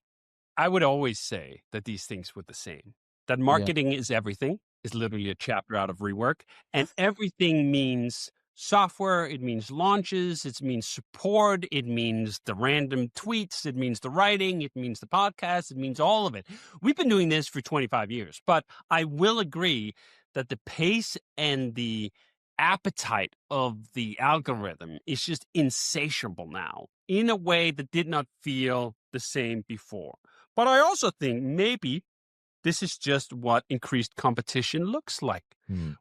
I would always say that these things were the same. That marketing is everything, is literally a chapter out of Rework. And everything means software, it means launches, it means support, it means the random tweets, it means the writing, it means the podcast, it means all of it. We've been doing this for 25 years, but I will agree that the pace and the appetite of the algorithm is just insatiable now in a way that did not feel the same before. But I also think maybe this is just what increased competition looks like.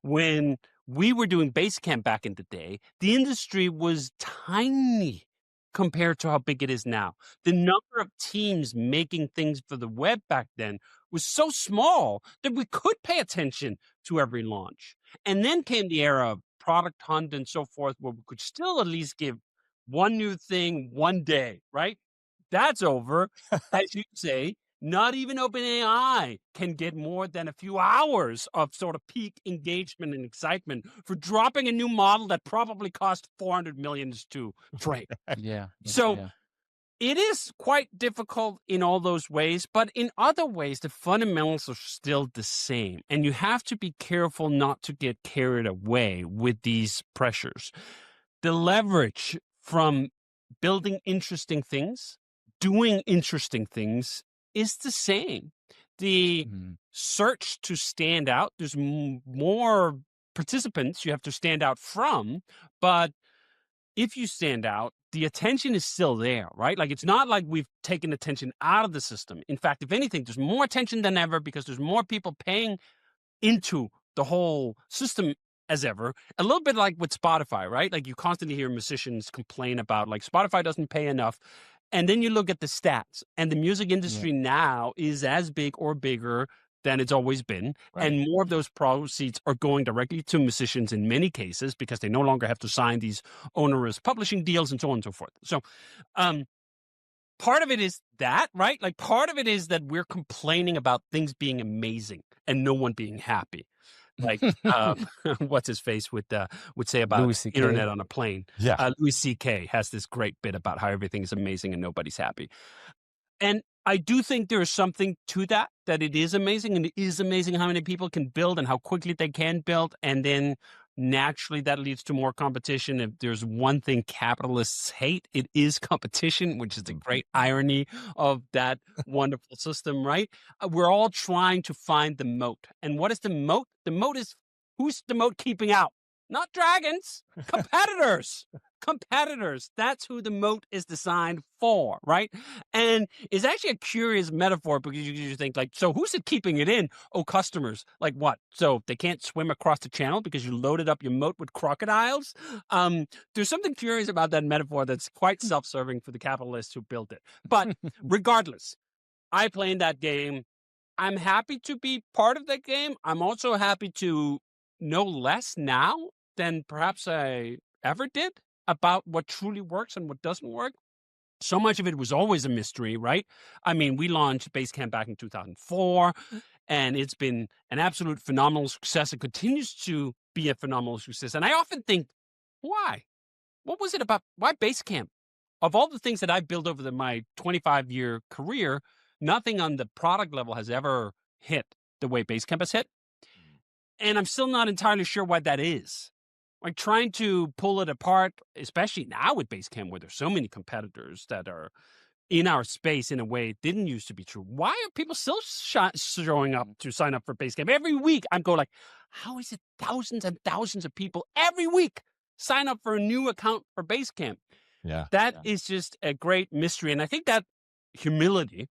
When we were doing Basecamp back in the day, the industry was tiny compared to how big it is now. The number of teams making things for the web back then was so small that we could pay attention to every launch. And then came the era of Product Hunt and so forth, where we could still at least give one new thing one day, right? That's over. As you say, not even OpenAI can get more than a few hours of sort of peak engagement and excitement for dropping a new model that probably cost $400 million to train. So it is quite difficult in all those ways, but in other ways, the fundamentals are still the same. And you have to be careful not to get carried away with these pressures. The leverage from building interesting things, doing interesting things, is the same. The search to stand out, there's more participants you have to stand out from, but if you stand out, the attention is still there, right? Like, it's not like we've taken attention out of the system. In fact, if anything, there's more attention than ever because there's more people paying into the whole system as ever. A little bit like with Spotify, right? Like, you constantly hear musicians complain about, like, Spotify doesn't pay enough. And then you look at the stats, and the music industry now is as big or bigger than it's always been. Right. And more of those proceeds are going directly to musicians in many cases because they no longer have to sign these onerous publishing deals and so on and so forth. So part of it is that, right? Like, part of it is that we're complaining about things being amazing and no one being happy. Like, what's his face would say about internet on a plane. Louis C.K. has this great bit about how everything is amazing and nobody's happy. And I do think there is something to that it is amazing, and it is amazing how many people can build and how quickly they can build. And then naturally that leads to more competition. If there's one thing capitalists hate, it is competition, which is the great irony of that wonderful system, right? We're all trying to find the moat. And what is the moat? The moat is, who's the moat keeping out? Not dragons, competitors. Competitors. That's who the moat is designed for, right? And it's actually a curious metaphor because you think, like, so who's it keeping it in? Oh, customers. Like, what? So they can't swim across the channel because you loaded up your moat with crocodiles? There's something curious about that metaphor that's quite self-serving for the capitalists who built it. But regardless, I play in that game. I'm happy to be part of that game. I'm also happy to know less now than perhaps I ever did about what truly works and what doesn't work. So much of it was always a mystery, right? I mean, we launched Basecamp back in 2004, and it's been an absolute phenomenal success. It continues to be a phenomenal success. And I often think, why? What was it about? Why Basecamp? Of all the things that I've built over my 25-year career, nothing on the product level has ever hit the way Basecamp has hit. And I'm still not entirely sure why that is. Like trying to pull it apart, especially now with Basecamp, where there's so many competitors that are in our space in a way it didn't used to be true. Why are people still showing up to sign up for Basecamp? Every week I'm going like, how is it thousands and thousands of people every week sign up for a new account for Basecamp? Yeah. That is just a great mystery. And I think that humility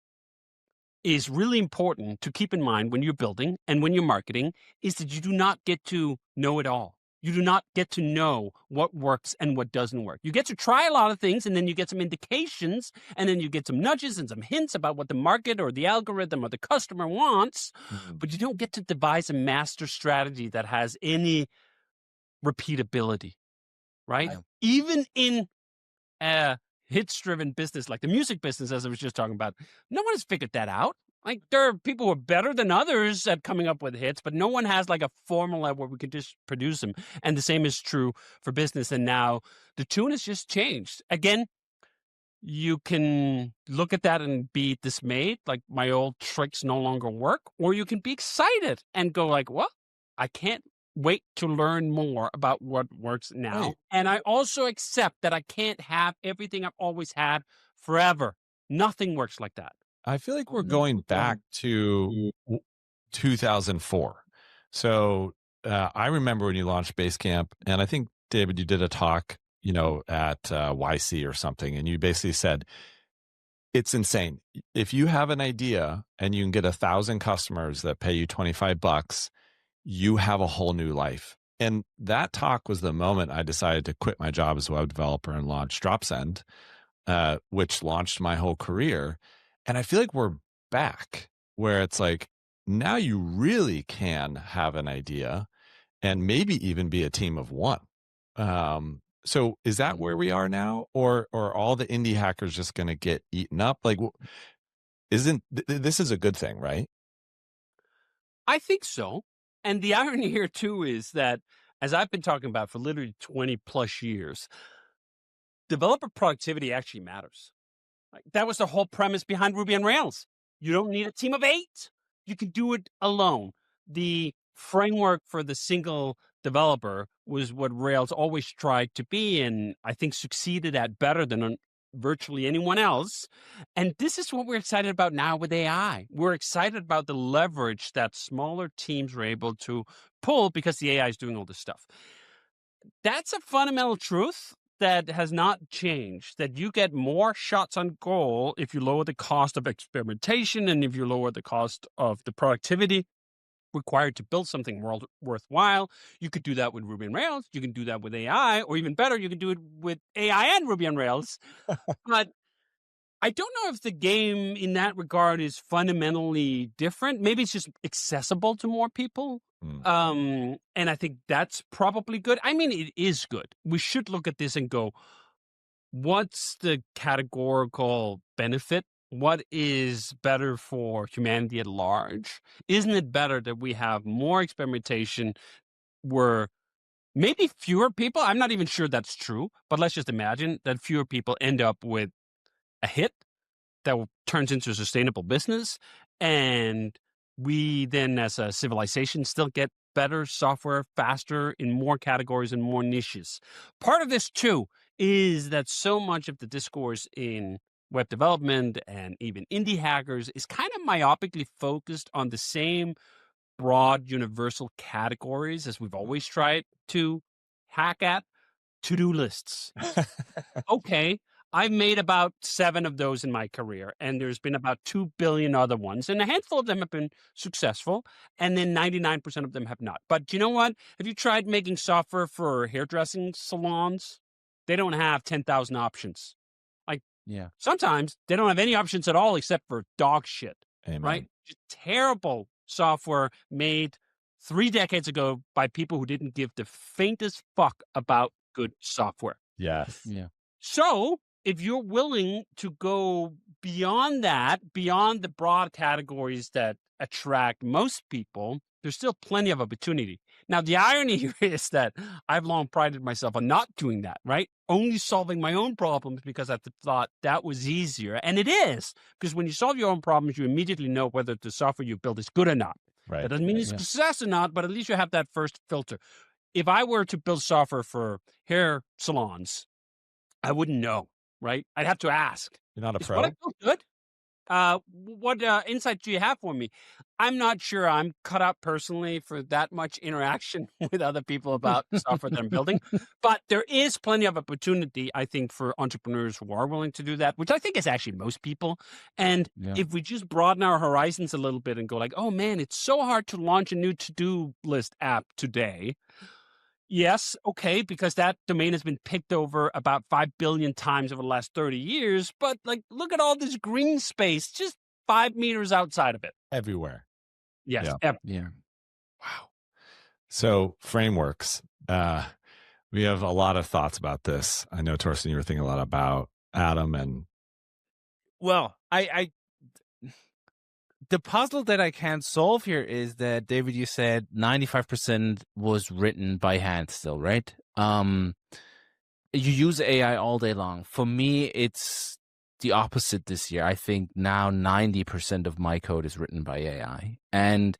is really important to keep in mind when you're building and when you're marketing, is that you do not get to know it all. You do not get to know what works and what doesn't work. You get to try a lot of things, and then you get some indications, and then you get some nudges and some hints about what the market or the algorithm or the customer wants, but you don't get to devise a master strategy that has any repeatability, right? Even in a hits-driven business like the music business, as I was just talking about, no one has figured that out. Like, there are people who are better than others at coming up with hits, but no one has like a formula where we can just produce them. And the same is true for business. And now the tune has just changed. Again, you can look at that and be dismayed, like my old tricks no longer work, or you can be excited and go like, well, I can't wait to learn more about what works now. Right. And I also accept that I can't have everything I've always had forever. Nothing works like that. I feel like we're going back to 2004. So I remember when you launched Basecamp, and I think, David, you did a talk, at YC or something, and you basically said, it's insane. If you have an idea and you can get 1,000 customers that pay you $25, you have a whole new life. And that talk was the moment I decided to quit my job as a web developer and launch Dropsend, which launched my whole career. And I feel like we're back where it's like, now you really can have an idea and maybe even be a team of one. So is that where we are now, or all the indie hackers just going to get eaten up? Like, this is a good thing, right? I think so. And the irony here too is that, as I've been talking about for literally 20 plus years, developer productivity actually matters. Like, that was the whole premise behind Ruby on Rails. You don't need a team of 8. You can do it alone. The framework for the single developer was what Rails always tried to be, and I think succeeded at better than virtually anyone else. And this is what we're excited about now with AI. We're excited about the leverage that smaller teams are able to pull because the AI is doing all this stuff. That's a fundamental truth that has not changed, that you get more shots on goal if you lower the cost of experimentation and if you lower the cost of the productivity required to build something worthwhile. You could do that with Ruby on Rails. You can do that with AI, or even better, you can do it with AI and Ruby on Rails. But I don't know if the game in that regard is fundamentally different. Maybe it's just accessible to more people. And I think that's probably good. I mean, it is good. We should look at this and go, what's the categorical benefit? What is better for humanity at large? Isn't it better that we have more experimentation where maybe fewer people, I'm not even sure that's true, but let's just imagine that fewer people end up with a hit that turns into a sustainable business, and we then as a civilization still get better software faster in more categories and more niches. Part of this too is that so much of the discourse in web development and even indie hackers is kind of myopically focused on the same broad universal categories as we've always tried to hack at. To-do lists. Okay, I've made about 7 of those in my career, and there's been about 2 billion other ones, and a handful of them have been successful, and then 99% of them have not. But you know what? Have you tried making software for hairdressing salons? They don't have 10,000 options. Like, sometimes they don't have any options at all except for dog shit. Amen. Right? Just terrible software made 3 decades ago by people who didn't give the faintest fuck about good software. Yes. Yeah. So if you're willing to go beyond that, beyond the broad categories that attract most people, there's still plenty of opportunity. Now, the irony here is that I've long prided myself on not doing that, right? Only solving my own problems because I thought that was easier. And it is, because when you solve your own problems, you immediately know whether the software you build is good or not. Right. That doesn't mean it's success or not, but at least you have that first filter. If I were to build software for hair salons, I wouldn't know, right? I'd have to ask. You're not a Is pro? what I built good? What insight do you have for me? I'm not sure I'm cut out personally for that much interaction with other people about software that I'm building, but there is plenty of opportunity, I think, for entrepreneurs who are willing to do that, which I think is actually most people. And if we just broaden our horizons a little bit and go like, oh man, it's so hard to launch a new to-do list app today. Yes, okay, because that domain has been picked over about 5 billion times over the last 30 years. But like, look at all this green space just 5 meters outside of it. Everywhere. Yes. Yeah. Wow. So frameworks. We have a lot of thoughts about this. I know, Torsten, you were thinking a lot about Adam and. Well, the puzzle that I can't solve here is that, David, you said 95% was written by hand still, right? You use AI all day long. For me, it's the opposite this year. I think now 90% of my code is written by AI. And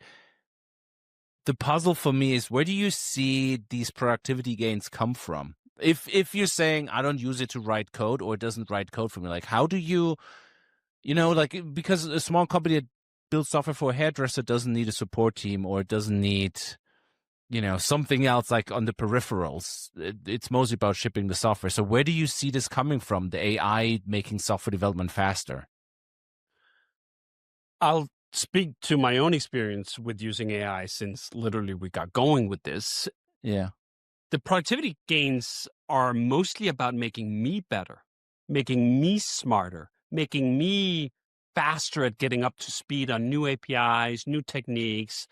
the puzzle for me is, where do you see these productivity gains come from? If you're saying I don't use it to write code, or it doesn't write code for me, like, how do you know, like, because a small company that builds software for a hairdresser doesn't need a support team, or it doesn't need, you know, something else like on the peripherals. It's mostly about shipping the software. So where do you see this coming from, the AI making software development faster? I'll speak to my own experience with using AI since literally we got going with this. Yeah. The productivity gains are mostly about making me better, making me smarter, making me faster at getting up to speed on new APIs, new techniques,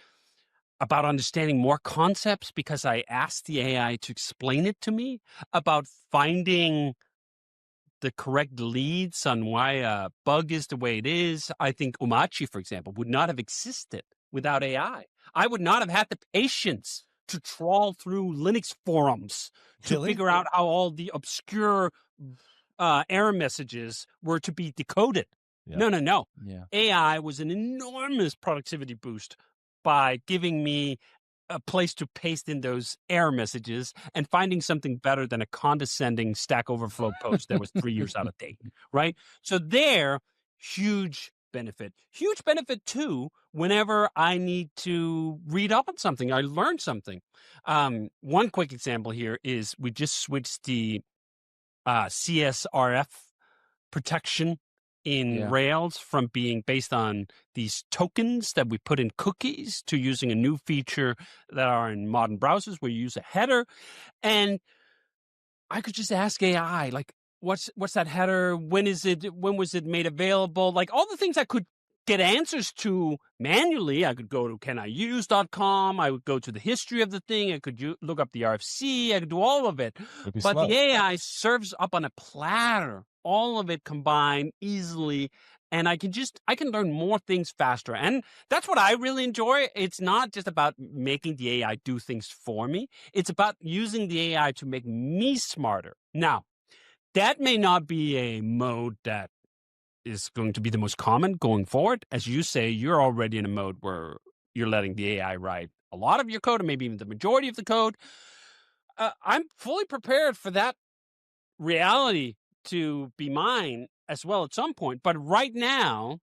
about understanding more concepts because I asked the AI to explain it to me, about finding the correct leads on why a bug is the way it is. I think Umachi, for example, would not have existed without AI. I would not have had the patience to trawl through Linux forums to figure out how all the obscure error messages were to be decoded. Yeah. No. Yeah. AI was an enormous productivity boost by giving me a place to paste in those error messages and finding something better than a condescending Stack Overflow post that was 3 years out of date, right? So there, huge benefit. Huge benefit, too, whenever I need to read up on something, I learn something. One quick example here is we just switched the CSRF protection in Rails from being based on these tokens that we put in cookies to using a new feature that are in modern browsers where you use a header. And I could just ask AI, like, what's that header? When was it made available? Like, all the things I could get answers to manually. I could go to caniuse.com. I would go to the history of the thing. I could look up the RFC. I could do all of it. But the AI serves up on a platter, all of it combined easily. And I can learn more things faster. And that's what I really enjoy. It's not just about making the AI do things for me. It's about using the AI to make me smarter. Now, that may not be a mode that is going to be the most common going forward. As you say, you're already in a mode where you're letting the AI write a lot of your code, or maybe even the majority of the code. I'm fully prepared for that reality to be mine as well at some point. But right now,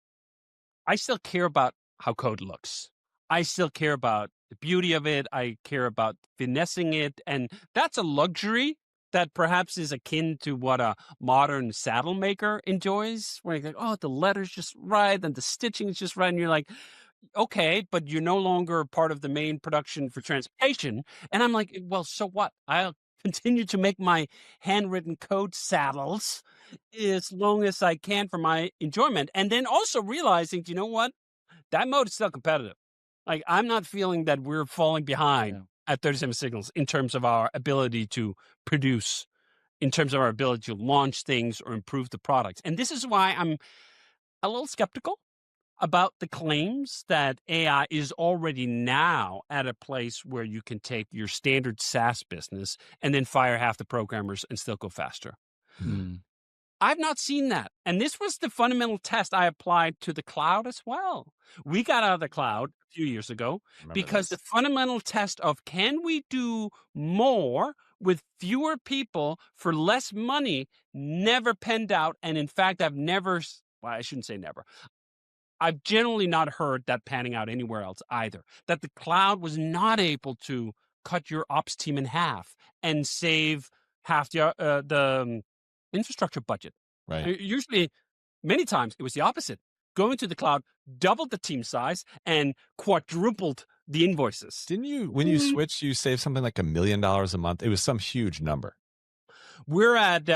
I still care about how code looks. I still care about the beauty of it. I care about finessing it. And that's a luxury that perhaps is akin to what a modern saddle maker enjoys, where you're like, oh, the letter's just right and the stitching is just right. And you're like, okay, but you're no longer part of the main production for transportation. And I'm like, well, so what? I'll continue to make my handwritten code saddles as long as I can for my enjoyment. And then also realizing, you know what? That mode is still competitive. Like, I'm not feeling that we're falling behind at 37 Signals in terms of our ability to produce in terms of our ability to launch things or improve the products. And this is why I'm a little skeptical about the claims that AI is already now at a place where you can take your standard SaaS business and then fire half the programmers and still go faster. Mm. I've not seen that. And this was the fundamental test I applied to the cloud as well. We got out of the cloud a few years ago because the fundamental test of can we do more with fewer people for less money never panned out. And in fact, I shouldn't say never. I've generally not heard that panning out anywhere else either, that the cloud was not able to cut your ops team in half and save half the infrastructure budget. Right. Usually, many times, it was the opposite. Going to the cloud doubled the team size and quadrupled the invoices. Didn't you, when you switched, you saved something like $1 million a month? It was some huge number. We're at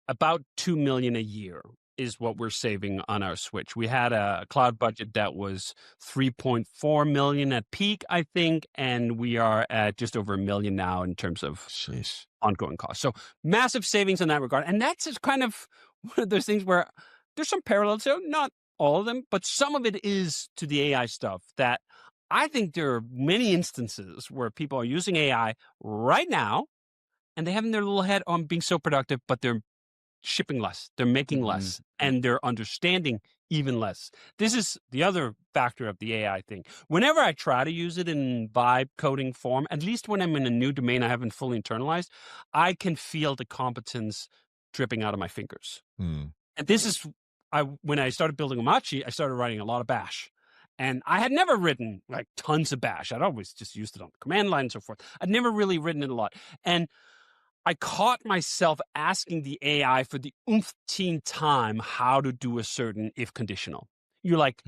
about $2 million a year is what we're saving on our switch. We had a cloud budget that was $3.4 million at peak, I think, and we are at just over $1 million now in terms of ongoing costs. So massive savings in that regard. And that's just kind of one of those things where there's some parallels. So not all of them, but some of it is to the AI stuff that I think there are many instances where people are using AI right now and they have in their little head on being so productive, but they're shipping less, they're making less, and they're understanding even less. This is the other factor of the AI thing. Whenever I try to use it in vibe coding form, at least when I'm in a new domain I haven't fully internalized, I can feel the competence dripping out of my fingers. And this is, when I started building Omachi, I started writing a lot of Bash. And I had never written like tons of Bash. I'd always just used it on the command line and so forth. I'd never really written it a lot. And I caught myself asking the AI for the umpteenth time how to do a certain if conditional. You're like,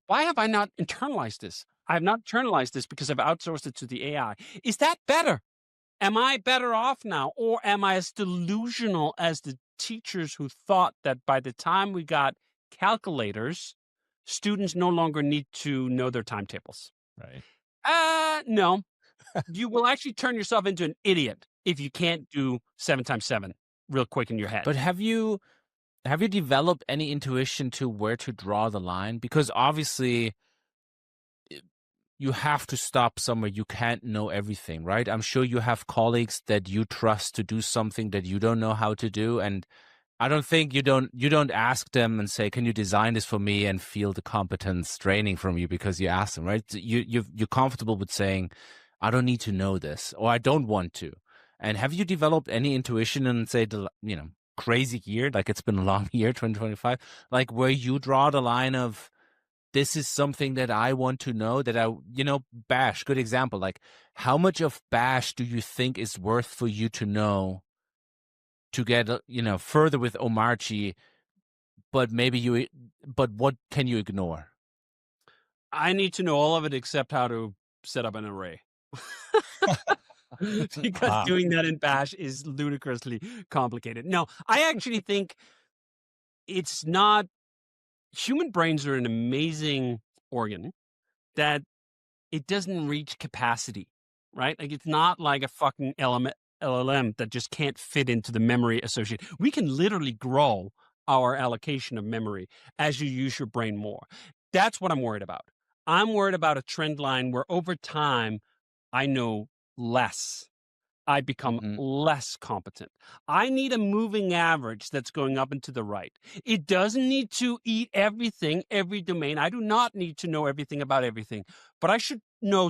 why have I not internalized this? I have not internalized this because I've outsourced it to the AI. Is that better? Am I better off now? Or am I as delusional as the teachers who thought that by the time we got calculators, students no longer need to know their timetables? Right. No. You will actually turn yourself into an idiot if you can't do 7 times 7 real quick in your head. But have you developed any intuition to where to draw the line? Because obviously you have to stop somewhere. You can't know everything, right? I'm sure you have colleagues that you trust to do something that you don't know how to do. And I don't think you don't ask them and say, can you design this for me, and feel the competence draining from you because you asked them, right? You're comfortable with saying, I don't need to know this, or I don't want to. And have you developed any intuition in, say, the crazy year, like it's been a long year, 2025, like where you draw the line of, this is something that I want to know, that Bash, good example. Like, how much of Bash do you think is worth for you to know to get, further with Omachi, but what can you ignore? I need to know all of it except how to set up an array. Because doing that in Bash is ludicrously complicated. No, I actually think it's not. Human brains are an amazing organ that it doesn't reach capacity, right? Like, it's not like a fucking LLM that just can't fit into the memory associated. We can literally grow our allocation of memory as you use your brain more. That's what I'm worried about. I'm worried about a trend line where over time I know less. I become less competent. I need a moving average that's going up and to the right. It doesn't need to eat everything, every domain. I do not need to know everything about everything, but I should know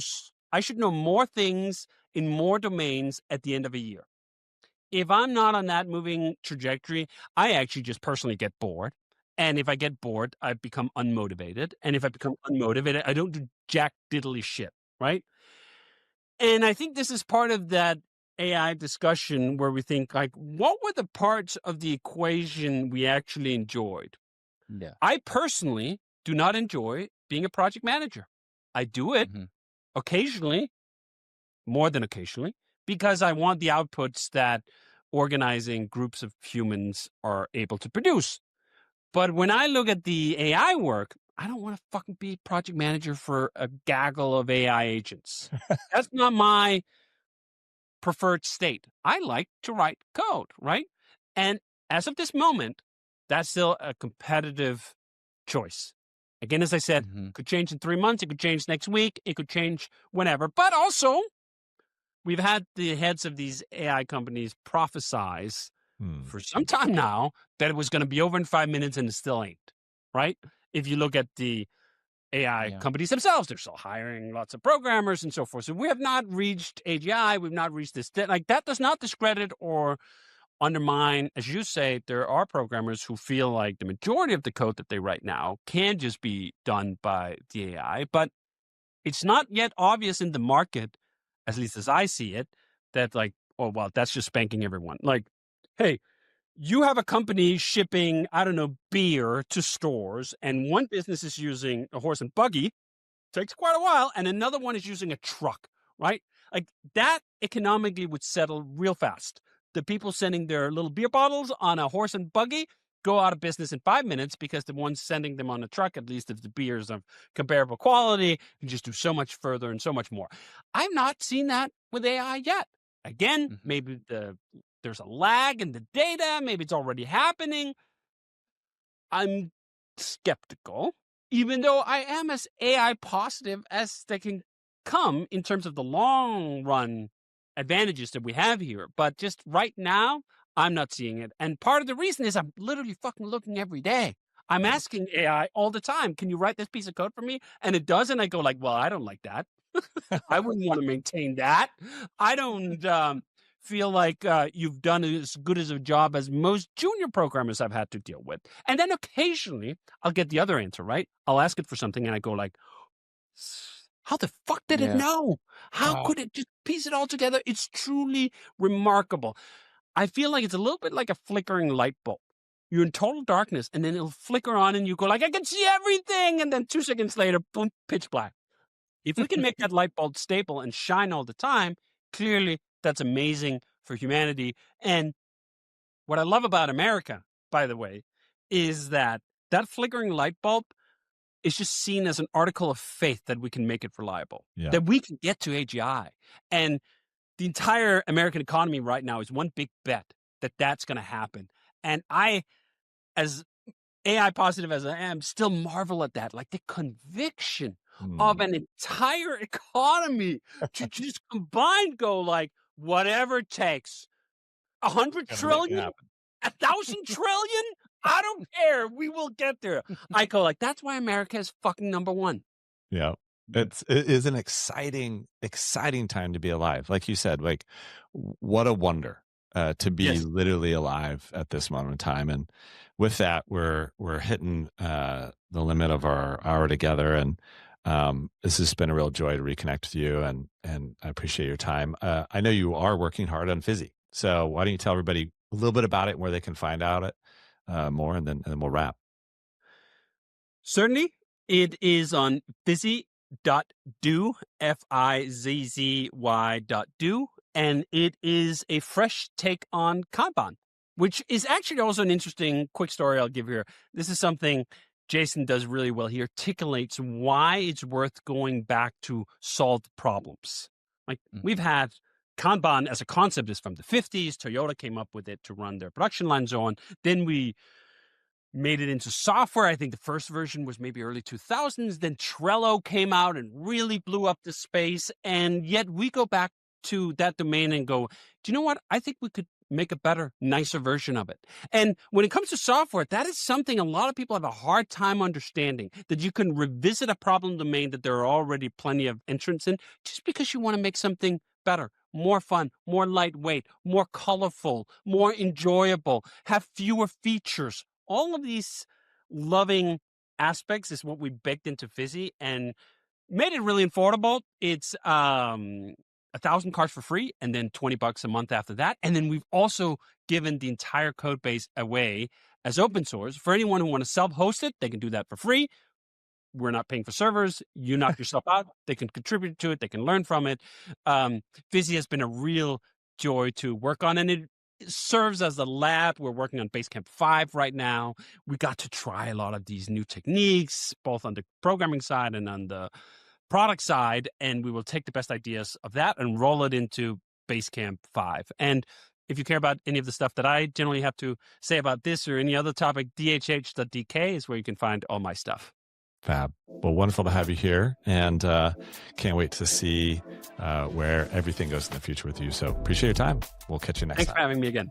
more things in more domains at the end of a year. If I'm not on that moving trajectory, I actually just personally get bored. And if I get bored, I become unmotivated. And if I become unmotivated, I don't do jack diddly shit, right? And I think this is part of that AI discussion where we think, like, what were the parts of the equation we actually enjoyed? Yeah. I personally do not enjoy being a project manager. I do it occasionally, more than occasionally, because I want the outputs that organizing groups of humans are able to produce. But when I look at the AI work, I don't want to fucking be project manager for a gaggle of AI agents. That's not my preferred state. I like to write code, right? And as of this moment, that's still a competitive choice. Again, as I said, Mhm. could change in 3 months. It could change next week. It could change whenever. But also, we've had the heads of these AI companies prophesize for some time now that it was going to be over in 5 minutes, and it still ain't, right? If you look at the AI Yeah. companies themselves, they're still hiring lots of programmers and so forth. So we have not reached AGI. We've not reached this. Like, that does not discredit or undermine, as you say, there are programmers who feel like the majority of the code that they write now can just be done by the AI. But it's not yet obvious in the market, at least as I see it, that like, oh, well, that's just spanking everyone. Like, hey, you have a company shipping, I don't know, beer to stores, and one business is using a horse and buggy, takes quite a while, and another one is using a truck, right? Like, that economically would settle real fast. The people sending their little beer bottles on a horse and buggy go out of business in 5 minutes, because the ones sending them on a truck, at least if the beer is of comparable quality, can just do so much further and so much more. I've not seen that with AI yet. Again, Mhm. maybe there's a lag in the data. Maybe it's already happening. I'm skeptical, even though I am as AI positive as they can come in terms of the long run advantages that we have here. But just right now, I'm not seeing it. And part of the reason is I'm literally fucking looking every day. I'm Yeah. asking AI all the time, can you write this piece of code for me? And it does. And I go like, well, I don't like that. I wouldn't want to maintain that. I don't feel like you've done as good as a job as most junior programmers I've had to deal with. And then occasionally I'll get the other answer, right? I'll ask it for something and I go like, how the fuck did it Yeah. know? How Oh. could it just piece it all together? It's truly remarkable. I feel like it's a little bit like a flickering light bulb. You're in total darkness and then it'll flicker on and you go like, I can see everything. And then 2 seconds later, boom, pitch black. If we can make that light bulb stable and shine all the time, clearly that's amazing for humanity. And what I love about America, by the way, is that that flickering light bulb is just seen as an article of faith that we can make it reliable, Yeah. that we can get to AGI. And the entire American economy right now is one big bet that that's going to happen. And I, as AI positive as I am, still marvel at that. Like, the conviction of an entire economy to just combine go like, whatever it takes, 100 Gotta make it trillion, happen. 1,000 trillion, I don't care. We will get there. I go like, that's why America is fucking number one. Yeah. It is an exciting time to be alive. Like you said, like what a wonder to be Yes. literally alive at this moment in time. And with that, we're hitting the limit of our hour together. And this has been a real joy to reconnect with you. And I appreciate your time. I know you are working hard on Fizzy. So why don't you tell everybody a little bit about it and where they can find out it more, and then we'll wrap. Certainly, it is on fizzy.do, Fizzy.do, and it is a fresh take on Kanban, which is actually also an interesting quick story I'll give here. This is something Jason does really well. He articulates why it's worth going back to solve problems. Like, we've had Kanban as a concept is from the 50s. Toyota came up with it to run their production lines on. Then we made it into software. I think the first version was maybe early 2000s. Then Trello came out and really blew up the space. And yet we go back to that domain and go, do you know what? I think we could make a better, nicer version of it. And when it comes to software, that is something a lot of people have a hard time understanding, that you can revisit a problem domain that there are already plenty of entrants in just because you want to make something better, more fun, more lightweight, more colorful, more enjoyable, have fewer features. All of these loving aspects is what we baked into Fizzy and made it really affordable. It's 1,000 cards for free and then $20 a month after that. And then we've also given the entire code base away as open source. For anyone who want to self-host it, they can do that for free. We're not paying for servers. You knock yourself out. They can contribute to it. They can learn from it. Fizzy has been a real joy to work on, and it serves as a lab. We're working on Basecamp 5 right now. We got to try a lot of these new techniques, both on the programming side and on the product side, and we will take the best ideas of that and roll it into Basecamp 5. And if you care about any of the stuff that I generally have to say about this or any other topic, dhh.dk is where you can find all my stuff. Fab. Well, wonderful to have you here, and can't wait to see where everything goes in the future with you. So appreciate your time. We'll catch you next Thanks time. for having me again.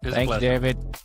It was a Thank you, pleasure. David.